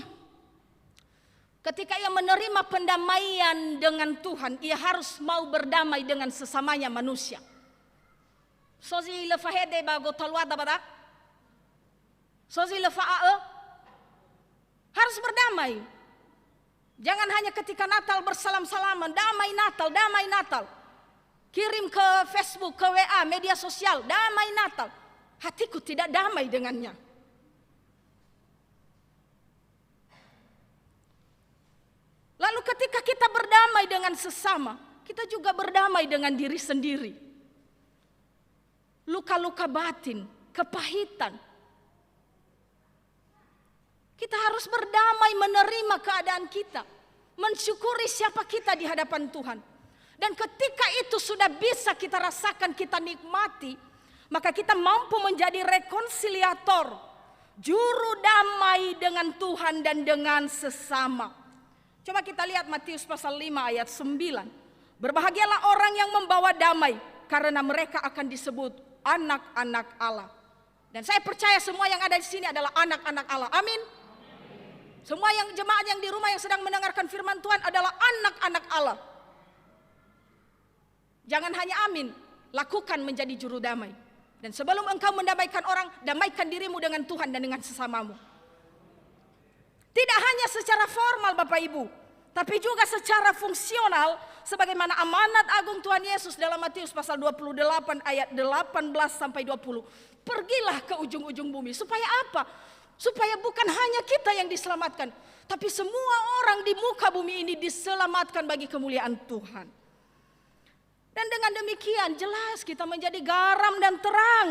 ketika ia menerima pendamaian dengan Tuhan, ia harus mau berdamai dengan sesamanya manusia. Sozi lefahede bago talwada bada. Sozi lefa'a'e. Harus berdamai. Jangan hanya ketika Natal bersalam-salaman, damai Natal, damai Natal. Kirim ke Facebook, ke WA, media sosial, damai Natal. Hatiku tidak damai dengannya. Lalu ketika kita berdamai dengan sesama, kita juga berdamai dengan diri sendiri. Luka-luka batin, kepahitan. Kita harus berdamai menerima keadaan kita. Mensyukuri siapa kita di hadapan Tuhan. Dan ketika itu sudah bisa kita rasakan, kita nikmati, maka kita mampu menjadi rekonsiliator. Juru damai dengan Tuhan dan dengan sesama. Coba kita lihat Matius pasal 5 ayat 9. Berbahagialah orang yang membawa damai, karena mereka akan disebut anak-anak Allah. Dan saya percaya semua yang ada di sini adalah anak-anak Allah. Amin. Semua yang jemaat yang di rumah yang sedang mendengarkan firman Tuhan adalah anak-anak Allah. Jangan hanya amin, lakukan menjadi juru damai. Dan sebelum engkau mendamaikan orang, damaikan dirimu dengan Tuhan dan dengan sesamamu. Tidak hanya secara formal Bapak Ibu, tapi juga secara fungsional sebagaimana amanat agung Tuhan Yesus dalam Matius pasal 28 ayat 18 sampai 20. Pergilah ke ujung-ujung bumi. Supaya apa? Supaya bukan hanya kita yang diselamatkan, tapi semua orang di muka bumi ini diselamatkan bagi kemuliaan Tuhan. Dan dengan demikian jelas kita menjadi garam dan terang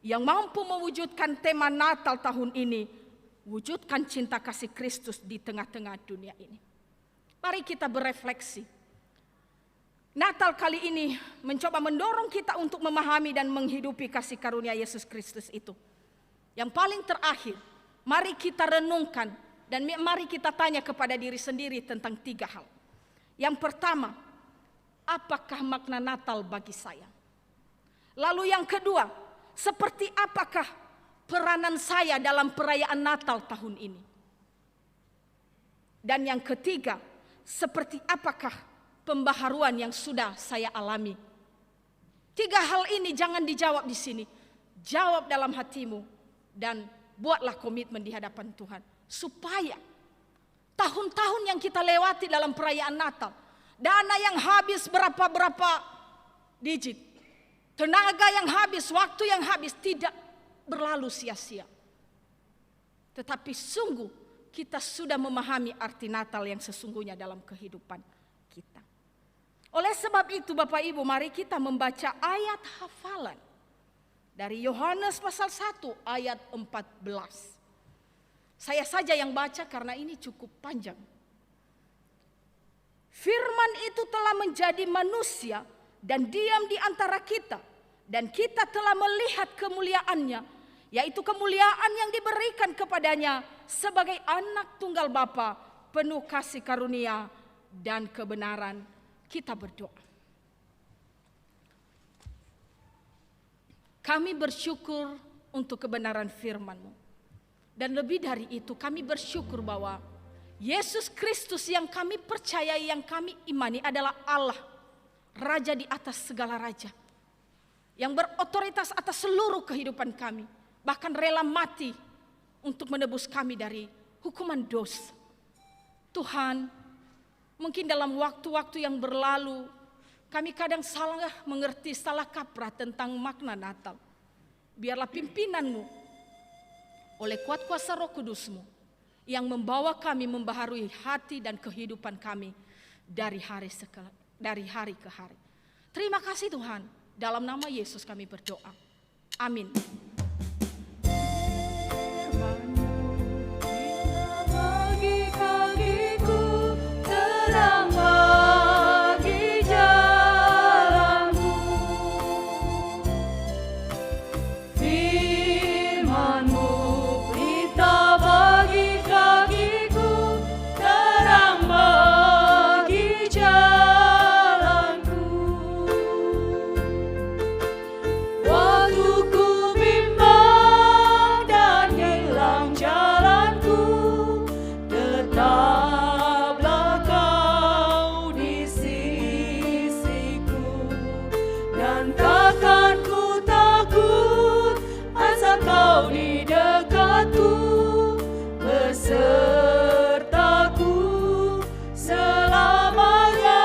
yang mampu mewujudkan tema Natal tahun ini. Wujudkan cinta kasih Kristus di tengah-tengah dunia ini. Mari kita berefleksi. Natal kali ini mencoba mendorong kita untuk memahami dan menghidupi kasih karunia Yesus Kristus itu. Yang paling terakhir, mari kita renungkan dan mari kita tanya kepada diri sendiri tentang 3 hal. Yang pertama, apakah makna Natal bagi saya? Lalu yang kedua, seperti apakah peranan saya dalam perayaan Natal tahun ini? Dan yang ketiga, seperti apakah pembaharuan yang sudah saya alami? 3 hal ini jangan dijawab di sini. Jawab dalam hatimu dan buatlah komitmen di hadapan Tuhan. Supaya tahun-tahun yang kita lewati dalam perayaan Natal, dana yang habis berapa digit, tenaga yang habis, waktu yang habis tidak berlalu sia-sia. Tetapi sungguh kita sudah memahami arti Natal yang sesungguhnya dalam kehidupan kita. Oleh sebab itu Bapak Ibu, mari kita membaca ayat hafalan dari Yohanes pasal 1 ayat 14. Saya saja yang baca karena ini cukup panjang. Firman itu telah menjadi manusia dan diam di antara kita. Dan kita telah melihat kemuliaannya, yaitu kemuliaan yang diberikan kepadanya sebagai anak tunggal Bapa, penuh kasih karunia dan kebenaran. Kita berdoa. Kami bersyukur untuk kebenaran firman-Mu. Dan lebih dari itu kami bersyukur bahwa Yesus Kristus yang kami percayai, yang kami imani adalah Allah, Raja di atas segala raja, yang berotoritas atas seluruh kehidupan kami, bahkan rela mati untuk menebus kami dari hukuman dosa. Tuhan, Mungkin dalam waktu-waktu yang berlalu, kami kadang salah mengerti, salah kaprah tentang makna Natal. Biarlah pimpinanmu oleh kuat kuasa Roh Kudusmu yang membawa kami membaharui hati dan kehidupan kami dari hari ke hari. Terima kasih Tuhan, dalam nama Yesus kami berdoa. Amin. Bagi kakiku terang bagi jalanku, firman-Mu berita bagi kakiku terang bagi jalanku. Waktu ku bimbang dan hilang jalanku, tetaplah Kau di sisiku, dan takkan ku takut asal Kau di dekatku, besertaku selamanya.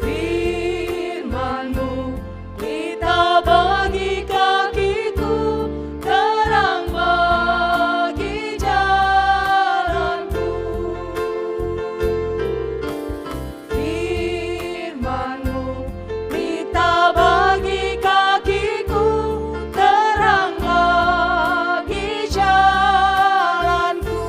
Firman-Mu pelita bagi kakiku, terang bagi jalanku. Firman-Mu pelita bagi kakiku, terang bagi jalanku.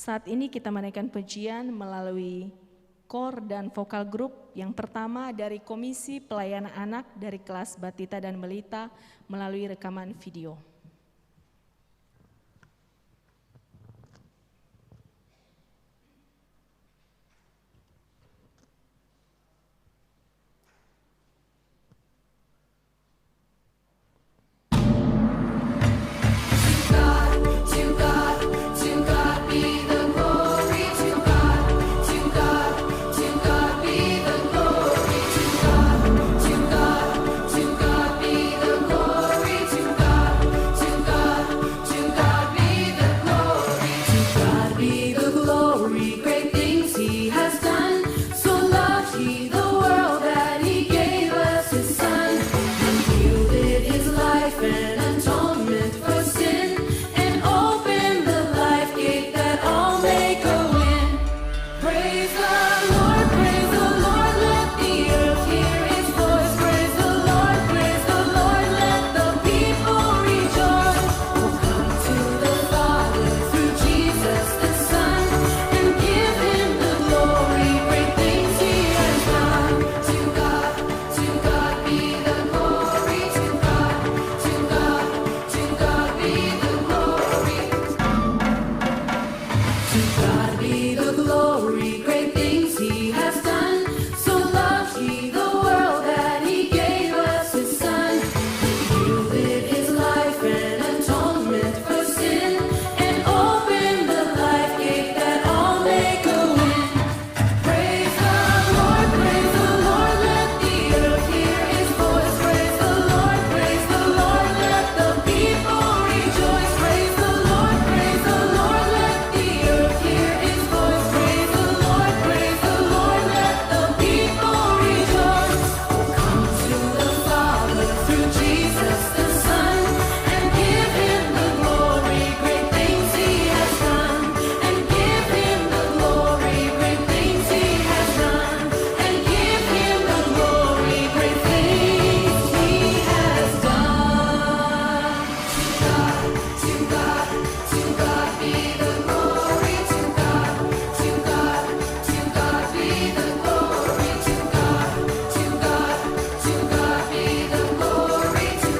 Saat ini kita menaikkan pujian melalui kor dan vokal grup. Yang pertama dari Komisi Pelayanan Anak dari kelas Batita dan Melita melalui rekaman video. To God be the glory. To God be the glory. To God be the glory. To God be the glory. To God be the glory. Great things He has done. So loved He the world that He gave us His Son, and yielded His life an atonement for sin, and opened the life gate that all may go in. Praise the Lord, let the earth hear His voice. Praise the Lord, let the people rejoice. Oh, come to the Father through Jesus the Son, and give Him the glory, great things He has done. To God be the glory. To God be the glory. To God be the glory, great things He has done. So loved He the world that He gave us His Son. He yielded His life an atonement for sin, and opened the life gate that all may go in. Praise the Lord, let the earth hear His voice. Praise the Lord, let the people rejoice. Praise the Lord, let the earth hear His voice. Praise the Lord, let the people rejoice. Oh, come to the Father through Jesus the Son, and give Him the glory, great things He has done. And give Him the glory, great things He has done. And give Him the glory, great things He has done. To God be the glory. To God be the glory. To God be the glory. To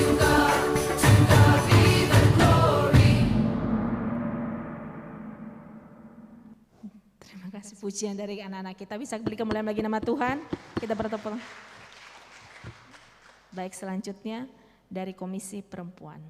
God be the glory. Terima kasih pujian dari anak-anak kita. Bisa beri kemuliaan bagi nama Tuhan. Kita bertepuk. Baik, selanjutnya dari Komisi Perempuan.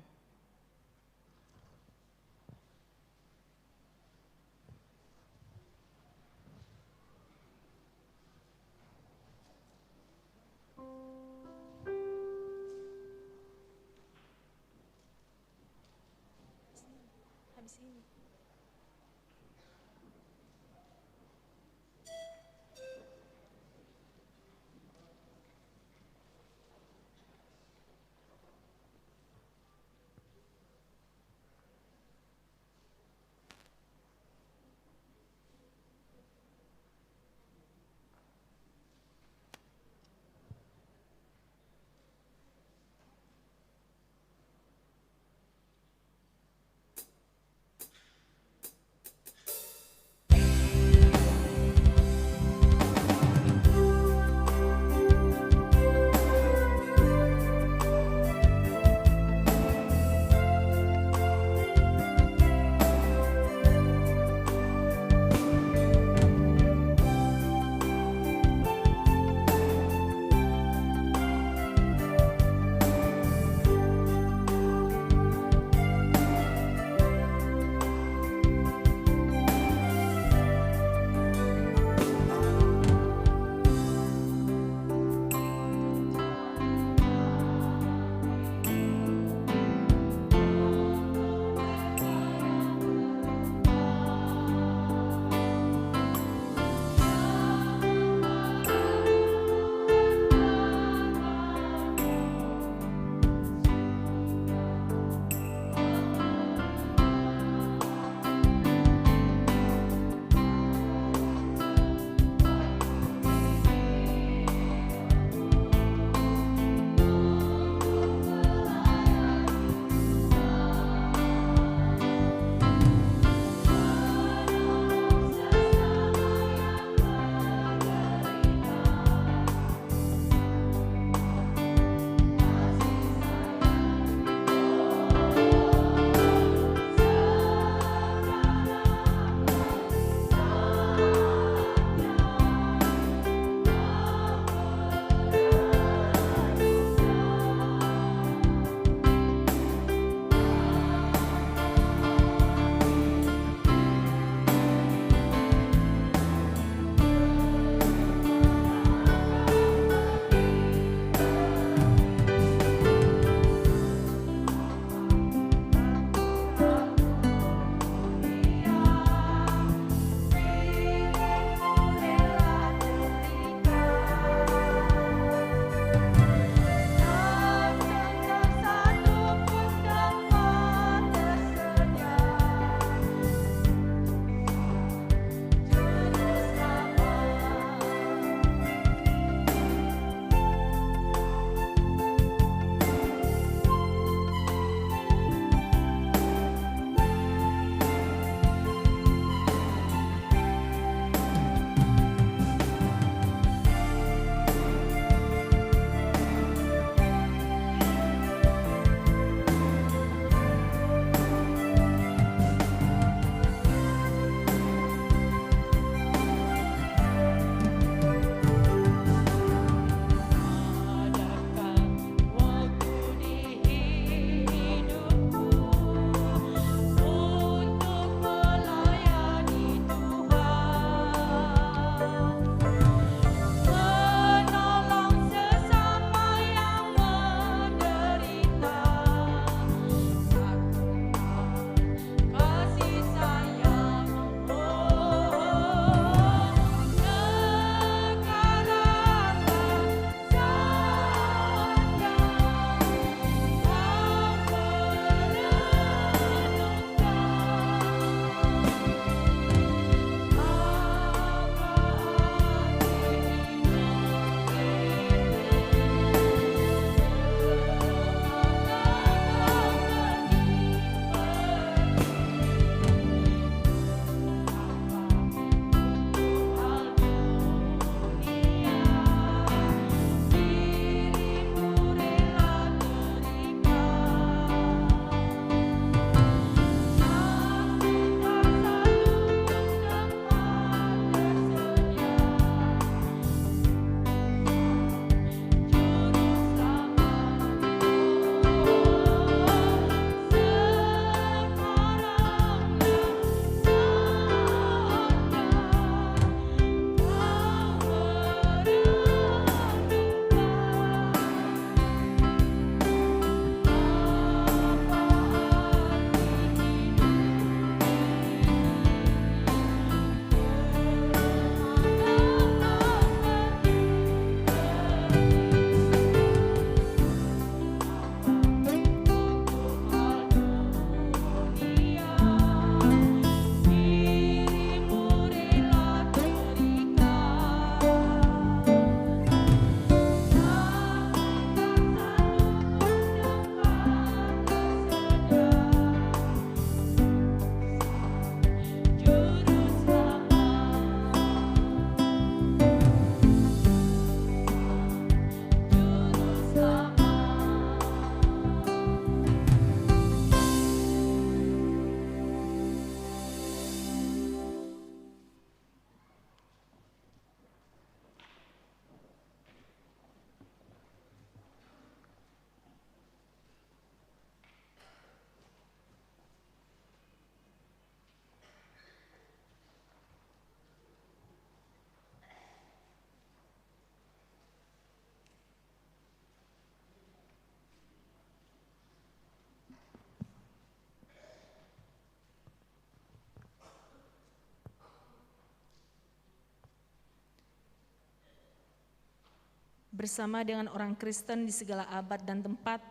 bersama dengan orang Kristen di segala abad dan tempat,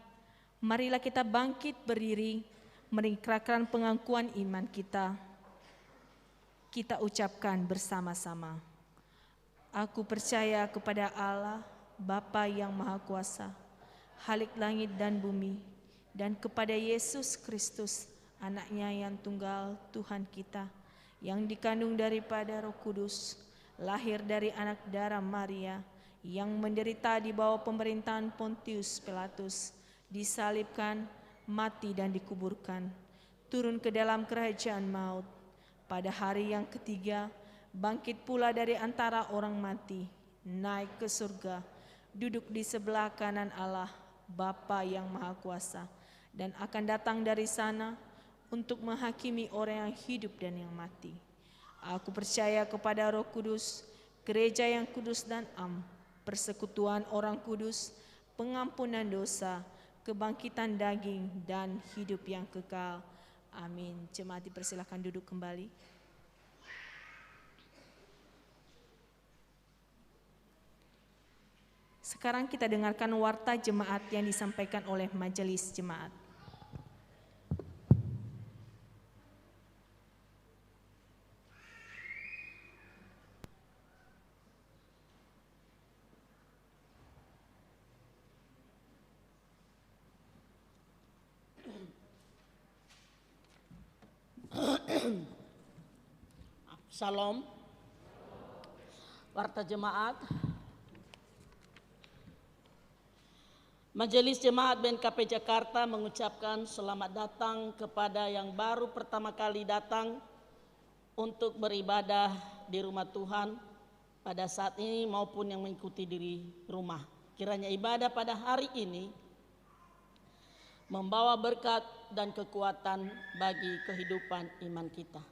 marilah kita bangkit berdiri, mengikrarkan pengakuan iman kita. Kita ucapkan bersama-sama. Aku percaya kepada Allah, Bapa yang Maha Kuasa, Khalik langit dan bumi, dan kepada Yesus Kristus, Anaknya yang tunggal, Tuhan kita, yang dikandung daripada Roh Kudus, lahir dari anak darah Maria, yang menderita di bawah pemerintahan Pontius Pilatus, disalibkan, mati dan dikuburkan, turun ke dalam kerajaan maut, pada hari yang ketiga bangkit pula dari antara orang mati, naik ke surga, duduk di sebelah kanan Allah, Bapa yang Maha Kuasa, dan akan datang dari sana untuk menghakimi orang yang hidup dan yang mati. Aku percaya kepada Roh Kudus, gereja yang kudus dan am, persekutuan orang kudus, pengampunan dosa, kebangkitan daging, dan hidup yang kekal. Amin. Jemaat dipersilakan duduk kembali. Sekarang kita dengarkan warta jemaat yang disampaikan oleh majelis jemaat. Salam. Warta jemaat. Majelis Jemaat BNKP Jakarta mengucapkan selamat datang kepada yang baru pertama kali datang untuk beribadah di rumah Tuhan pada saat ini maupun yang mengikuti di rumah. Kiranya ibadah pada hari ini membawa berkat dan kekuatan bagi kehidupan iman kita.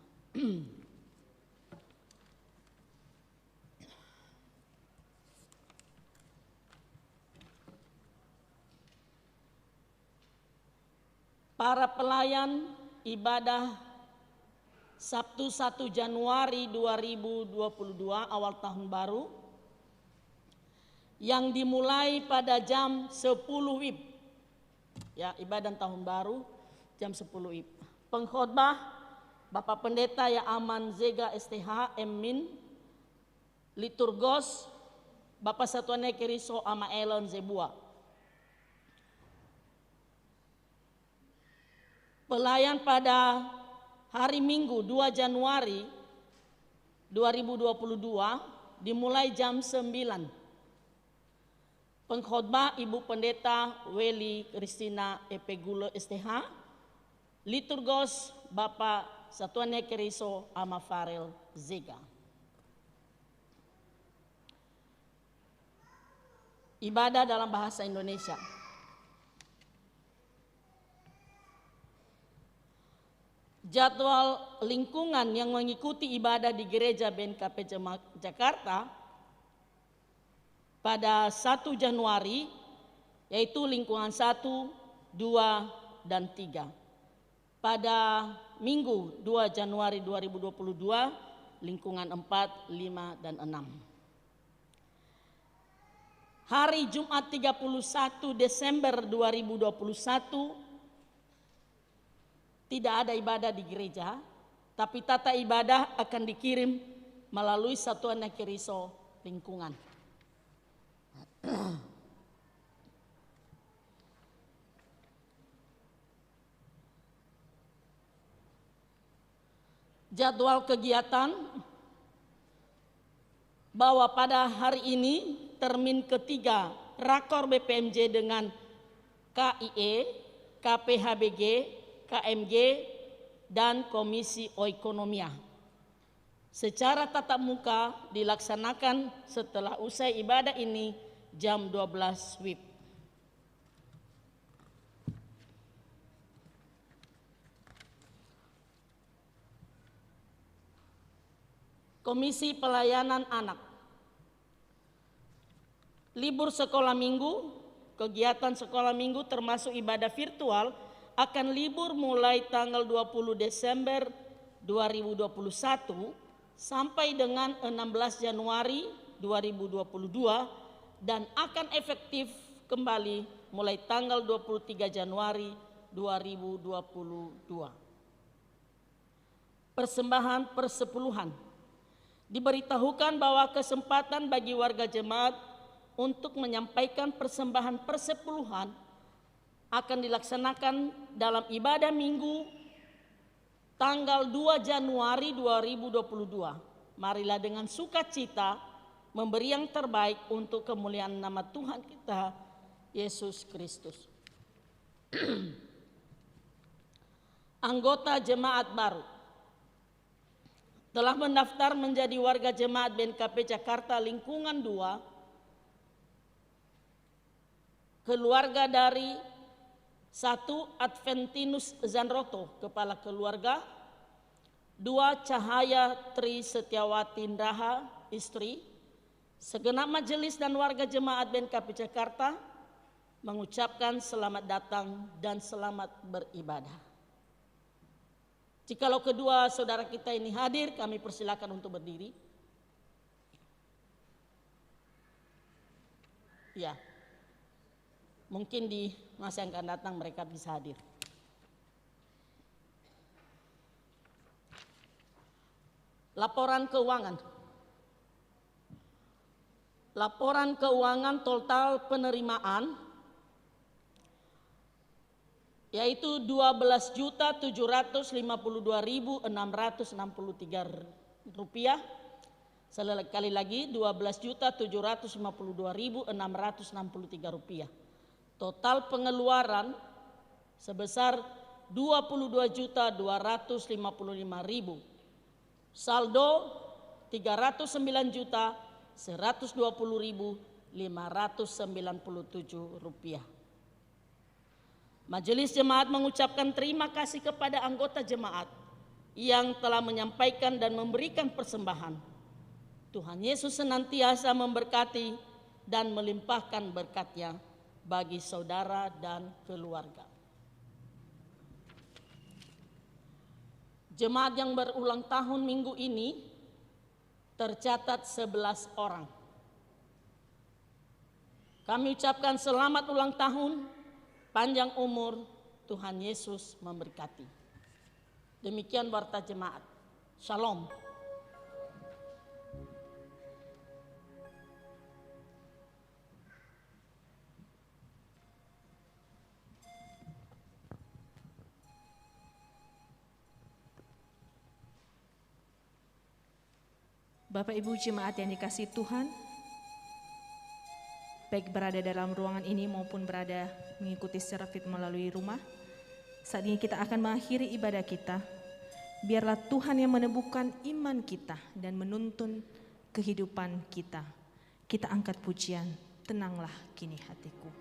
Para pelayan ibadah Sabtu 1 Januari 2022 awal tahun baru yang dimulai pada jam 10 WIB. Ya, ibadah tahun baru jam 10 WIB. Pengkhotbah Bapak Pendeta Yaaman Zega STH Emin, liturgos Bapak Satuane Keriso Ama Elon Zebua. Pelayan pada hari Minggu 2 Januari 2022 dimulai jam 9. Pengkhotbah Ibu Pendeta Weli Kristina Epegulo STH, liturgos Bapak Satuane Keriso Ama Farel Zega. Ibadah dalam bahasa Indonesia. Jadwal lingkungan yang mengikuti ibadah di Gereja BNKP Jakarta pada 1 Januari yaitu lingkungan 1, 2, dan 3. Pada Minggu 2 Januari 2022 lingkungan 4, 5, dan 6. Hari Jumat 31 Desember 2021 tidak ada ibadah di gereja, tapi tata ibadah akan dikirim melalui Satuan Keriso lingkungan. Jadwal kegiatan bahwa pada hari ini termin ketiga Rakor BPMJ dengan KIE, KPHBG, KMG, dan Komisi Oekonomia. Secara tatap muka dilaksanakan setelah usai ibadah ini jam 12 WIB. Komisi Pelayanan Anak. Libur sekolah minggu, kegiatan sekolah minggu termasuk ibadah virtual akan libur mulai tanggal 20 Desember 2021 sampai dengan 16 Januari 2022 dan akan efektif kembali mulai tanggal 23 Januari 2022. Persembahan persepuluhan. Diberitahukan bahwa kesempatan bagi warga jemaat untuk menyampaikan persembahan persepuluhan akan dilaksanakan dalam ibadah minggu tanggal 2 Januari 2022. Marilah dengan sukacita memberi yang terbaik untuk kemuliaan nama Tuhan kita, Yesus Kristus. Anggota jemaat baru telah mendaftar menjadi warga jemaat BNKP Jakarta Lingkungan 2, keluarga dari 1. Adventinus Zanroto, kepala keluarga. 2. Cahaya Tri Setiawati Indraha, istri. Segenap majelis dan warga jemaat BNKP Jakarta mengucapkan selamat datang dan selamat beribadah. Jikalau kedua saudara kita ini hadir, kami persilakan untuk berdiri. Ya, mungkin di masa yang akan datang mereka bisa hadir. Laporan keuangan. Laporan keuangan total penerimaan yaitu Rp12.752.663. Sekali lagi Rp12.752.663. Total pengeluaran sebesar Rp22.255.000. Saldo Rp309.120.597. Majelis Jemaat mengucapkan terima kasih kepada anggota jemaat yang telah menyampaikan dan memberikan persembahan. Tuhan Yesus senantiasa memberkati dan melimpahkan berkat-Nya bagi saudara dan keluarga. Jemaat yang berulang tahun minggu ini tercatat 11 orang. Kami ucapkan selamat ulang tahun, panjang umur, Tuhan Yesus memberkati. Demikian warta jemaat. Shalom. Bapak Ibu jemaat yang dikasihi Tuhan, baik berada dalam ruangan ini maupun berada mengikuti secara fit melalui rumah, saat ini kita akan mengakhiri ibadah kita. Biarlah Tuhan yang meneguhkan iman kita dan menuntun kehidupan kita. Kita angkat pujian, tenanglah kini hatiku.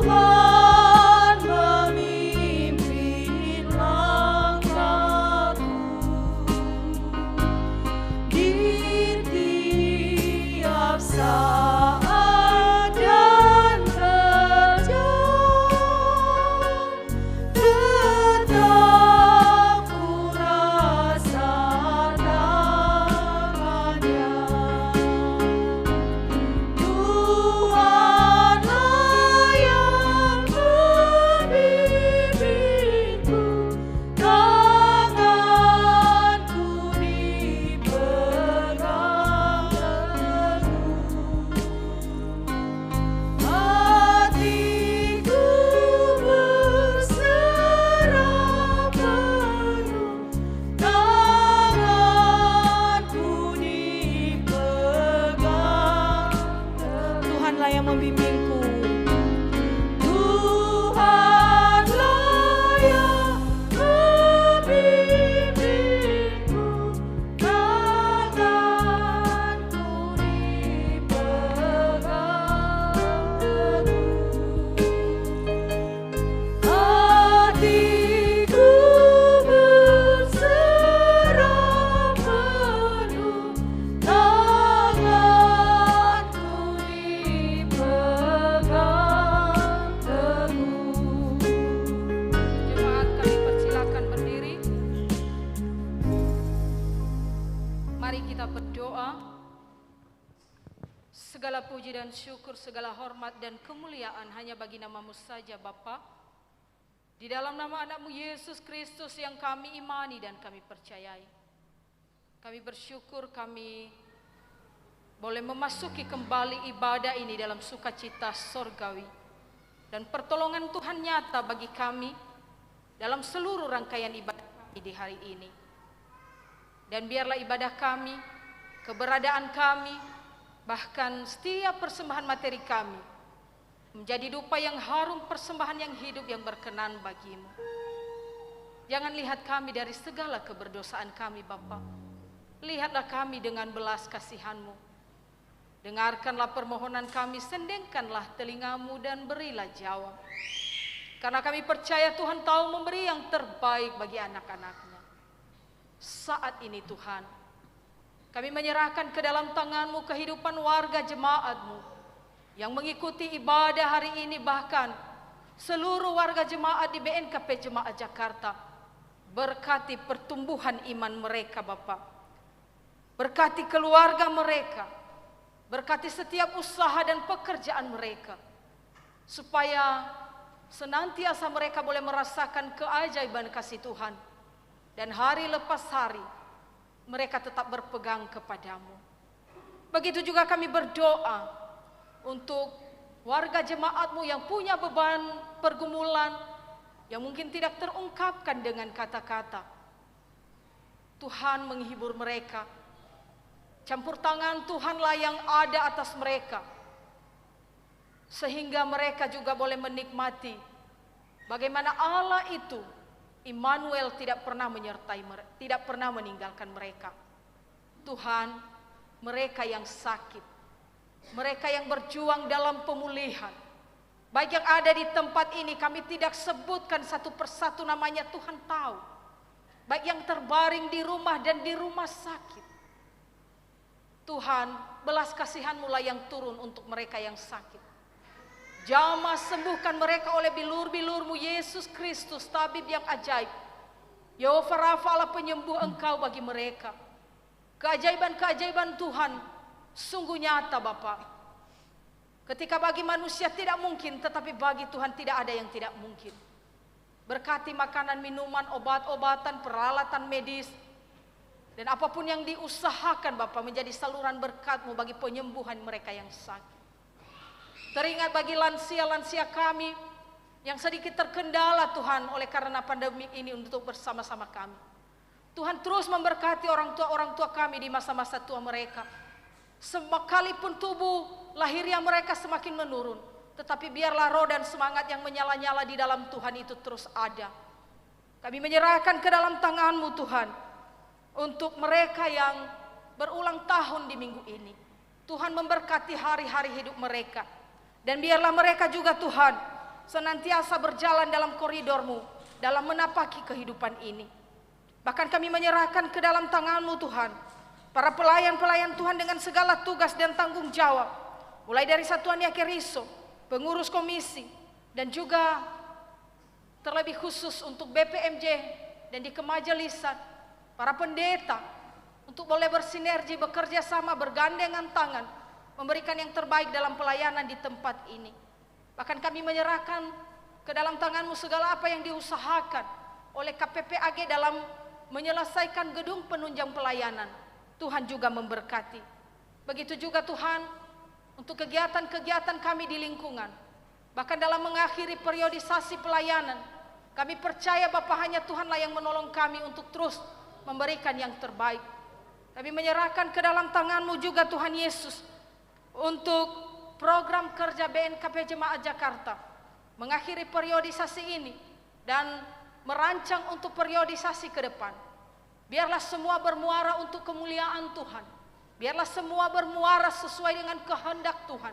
Tuhan memimpin. Segala puji dan syukur, segala hormat dan kemuliaan hanya bagi nama-Mu saja Bapa. Di dalam nama anak-Mu Yesus Kristus yang kami imani dan kami percayai. Kami bersyukur kami boleh memasuki kembali ibadah ini dalam sukacita sorgawi. Dan pertolongan Tuhan nyata bagi kami dalam seluruh rangkaian ibadah kami di hari ini. Dan biarlah ibadah kami, keberadaan kami, bahkan setiap persembahan materi kami menjadi dupa yang harum, persembahan yang hidup yang berkenan bagi-Mu. Jangan lihat kami dari segala keberdosaan kami Bapa. Lihatlah kami dengan belas kasihan-Mu. Dengarkanlah permohonan kami, sendengkanlah telinga-Mu dan berilah jawab. Karena kami percaya Tuhan tahu memberi yang terbaik bagi anak-anak-Nya. Saat ini Tuhan, kami menyerahkan ke dalam tangan-Mu kehidupan warga jemaat-Mu yang mengikuti ibadah hari ini, bahkan seluruh warga jemaat di BNKP Jemaat Jakarta. Berkati pertumbuhan iman mereka Bapa. Berkati keluarga mereka. Berkati setiap usaha dan pekerjaan mereka. Supaya senantiasa mereka boleh merasakan keajaiban kasih Tuhan. Dan hari lepas hari mereka tetap berpegang kepadamu. Begitu juga kami berdoa untuk warga jemaat-Mu yang punya beban pergumulan yang mungkin tidak terungkapkan dengan kata-kata. Tuhan menghibur mereka. Campur tangan Tuhanlah yang ada atas mereka. Sehingga mereka juga boleh menikmati bagaimana Allah itu Immanuel tidak pernah menyertai mereka, tidak pernah meninggalkan mereka. Tuhan, mereka yang sakit, mereka yang berjuang dalam pemulihan, baik yang ada di tempat ini, kami tidak sebutkan satu persatu namanya, Tuhan tahu. Baik yang terbaring di rumah dan di rumah sakit. Tuhan, belas kasihan-Mu lah yang turun untuk mereka yang sakit. Jamah sembuhkan mereka oleh bilur-bilur-Mu Yesus Kristus, tabib yang ajaib. Yehova Rafa Allah penyembuh Engkau bagi mereka. Keajaiban-keajaiban Tuhan sungguh nyata Bapa. Ketika bagi manusia tidak mungkin, tetapi bagi Tuhan tidak ada yang tidak mungkin. Berkati makanan, minuman, obat-obatan, peralatan medis, dan apapun yang diusahakan Bapa menjadi saluran berkat-Mu bagi penyembuhan mereka yang sakit. Teringat bagi lansia-lansia kami yang sedikit terkendala Tuhan oleh karena pandemi ini untuk bersama-sama kami. Tuhan terus memberkati orang tua kami di masa-masa tua mereka. Sekalipun tubuh lahiriah mereka semakin menurun, tetapi biarlah roh dan semangat yang menyala-nyala di dalam Tuhan itu terus ada. Kami menyerahkan ke dalam tangan-Mu Tuhan untuk mereka yang berulang tahun di minggu ini. Tuhan memberkati hari-hari hidup mereka. Dan biarlah mereka juga Tuhan senantiasa berjalan dalam koridor-Mu dalam menapaki kehidupan ini. Bahkan kami menyerahkan ke dalam tangan-Mu Tuhan para pelayan-pelayan Tuhan dengan segala tugas dan tanggung jawab. Mulai dari Satuan Yakeriso, pengurus komisi, dan juga terlebih khusus untuk BPMJ dan di kemajelisan, para pendeta untuk boleh bersinergi, bekerja sama, bergandengan tangan, memberikan yang terbaik dalam pelayanan di tempat ini. Bahkan kami menyerahkan ke dalam tangan-Mu segala apa yang diusahakan oleh KPPAG dalam menyelesaikan gedung penunjang pelayanan. Tuhan juga memberkati. Begitu juga Tuhan untuk kegiatan-kegiatan kami di lingkungan. Bahkan dalam mengakhiri periodisasi pelayanan, kami percaya Bapa hanya Tuhanlah yang menolong kami untuk terus memberikan yang terbaik. Kami menyerahkan ke dalam tangan-Mu juga Tuhan Yesus untuk program kerja BNKP Jemaat Jakarta mengakhiri periodisasi ini dan merancang untuk periodisasi ke depan. Biarlah semua bermuara untuk kemuliaan Tuhan. Biarlah semua bermuara sesuai dengan kehendak Tuhan.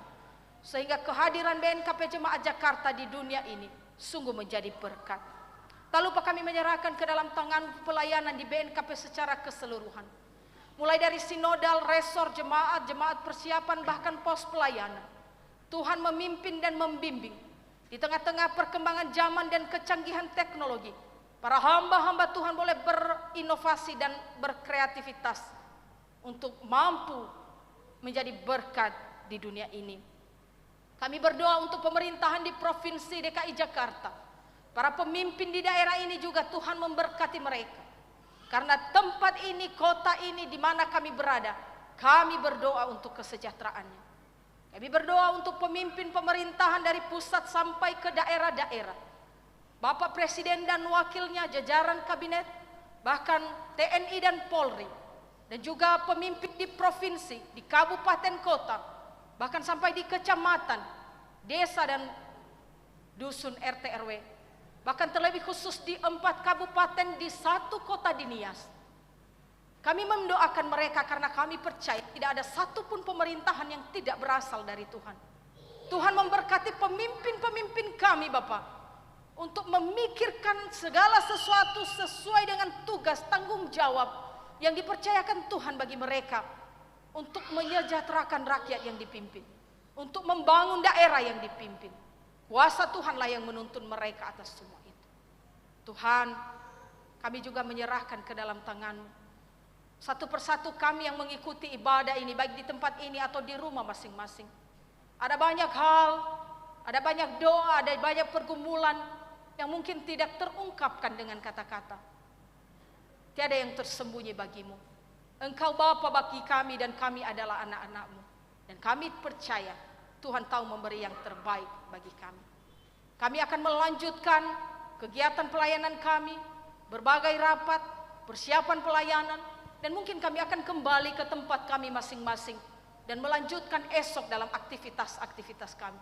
Sehingga kehadiran BNKP Jemaat Jakarta di dunia ini sungguh menjadi berkat. Tak lupa kami menyerahkan ke dalam tangan pelayanan di BNKP secara keseluruhan. Mulai dari sinodal, resor jemaat, jemaat persiapan, bahkan pos pelayanan. Tuhan memimpin dan membimbing. Di tengah-tengah perkembangan zaman dan kecanggihan teknologi, para hamba-hamba Tuhan boleh berinovasi dan berkreativitas untuk mampu menjadi berkat di dunia ini. Kami berdoa untuk pemerintahan di Provinsi DKI Jakarta. Para pemimpin di daerah ini juga Tuhan memberkati mereka. Karena tempat ini, kota ini di mana kami berada, kami berdoa untuk kesejahteraannya. Kami berdoa untuk pemimpin pemerintahan dari pusat sampai ke daerah-daerah. Bapak Presiden dan wakilnya, jajaran kabinet, bahkan TNI dan Polri, dan juga pemimpin di provinsi, di kabupaten kota, bahkan sampai di kecamatan, desa dan dusun RT RW, bahkan terlebih khusus di 4 kabupaten di 1 kota di Nias. Kami mendoakan mereka karena kami percaya tidak ada satupun pemerintahan yang tidak berasal dari Tuhan. Tuhan memberkati pemimpin-pemimpin kami Bapak, untuk memikirkan segala sesuatu sesuai dengan tugas tanggung jawab yang dipercayakan Tuhan bagi mereka, untuk menyejahterakan rakyat yang dipimpin, untuk membangun daerah yang dipimpin. Kuasa Tuhanlah yang menuntun mereka atas semua itu. Tuhan, kami juga menyerahkan ke dalam Tangan-Mu satu persatu kami yang mengikuti ibadah ini, baik di tempat ini atau di rumah masing-masing. Ada banyak hal, ada banyak doa, ada banyak pergumulan yang mungkin tidak terungkapkan dengan kata-kata. Tiada yang tersembunyi bagimu. Engkau Bapa bagi kami dan kami adalah anak-anak-Mu. Dan kami percaya Tuhan tahu memberi yang terbaik bagi kami. Kami akan melanjutkan kegiatan pelayanan kami, berbagai rapat, persiapan pelayanan, dan mungkin kami akan kembali ke tempat kami masing-masing dan melanjutkan esok dalam aktivitas-aktivitas kami.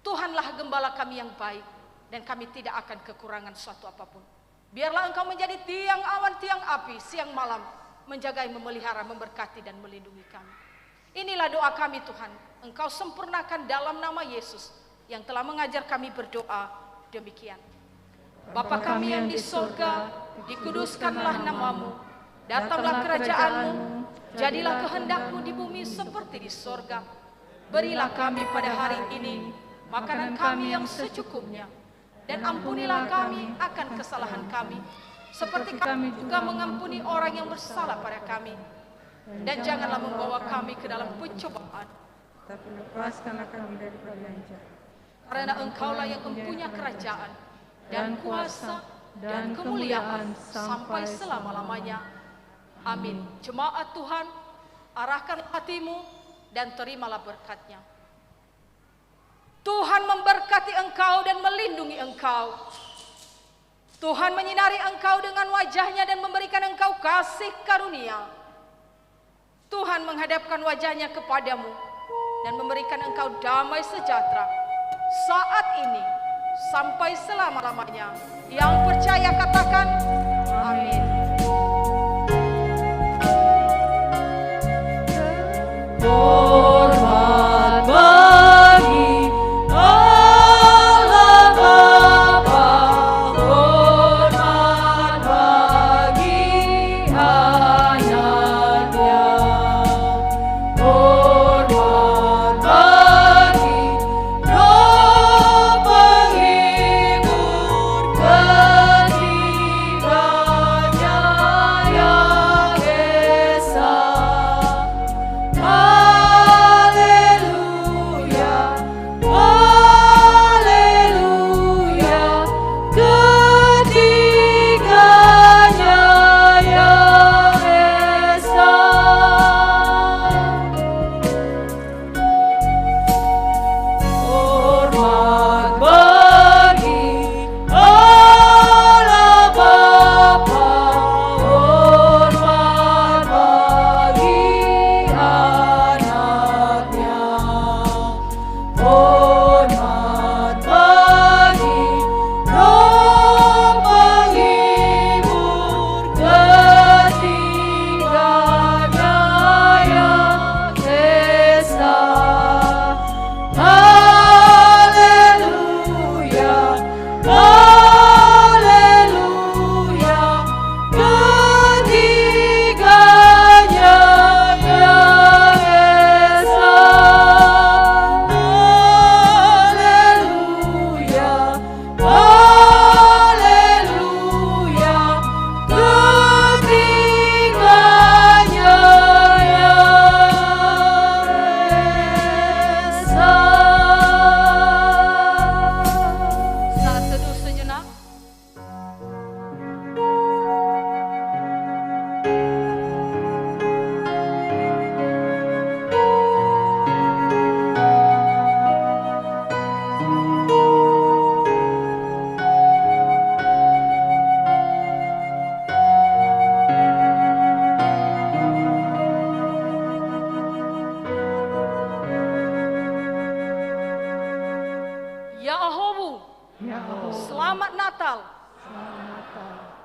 Tuhanlah gembala kami yang baik, dan kami tidak akan kekurangan suatu apapun. Biarlah Engkau menjadi tiang awan, tiang api, siang malam, menjaga, memelihara, memberkati, dan melindungi kami. Inilah doa kami Tuhan, Engkau sempurnakan dalam nama Yesus, yang telah mengajar kami berdoa demikian. Bapa kami yang di sorga, dikuduskanlah nama-Mu. Datanglah kerajaan-Mu, jadilah kehendak-Mu di bumi seperti di sorga. Berilah kami pada hari ini makanan kami yang secukupnya, dan ampunilah kami akan kesalahan kami, seperti kami juga mengampuni orang yang bersalah pada kami. Dan janganlah membawa kami ke dalam pencobaan, tapi lepaskanlah kami daripada yang jahat. karena Engkaulah yang mempunyai kerajaan dan kuasa dan kemuliaan sampai selama-lamanya. Amin. Jemaat Tuhan, arahkan hatimu dan terimalah berkat-Nya. Tuhan memberkati engkau dan melindungi engkau. Tuhan menyinari engkau dengan wajah-Nya dan memberikan engkau kasih karunia. Tuhan menghadapkan wajah-Nya kepadamu dan memberikan engkau damai sejahtera saat ini sampai selama-lamanya. Yang percaya katakan amin. Hormat bagi Allah Bapa, hormat bagi anaknya, hormat bagi Roh penghibur kejiwaan.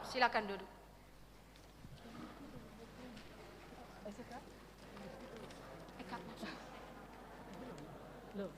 silakan duduk. Loh,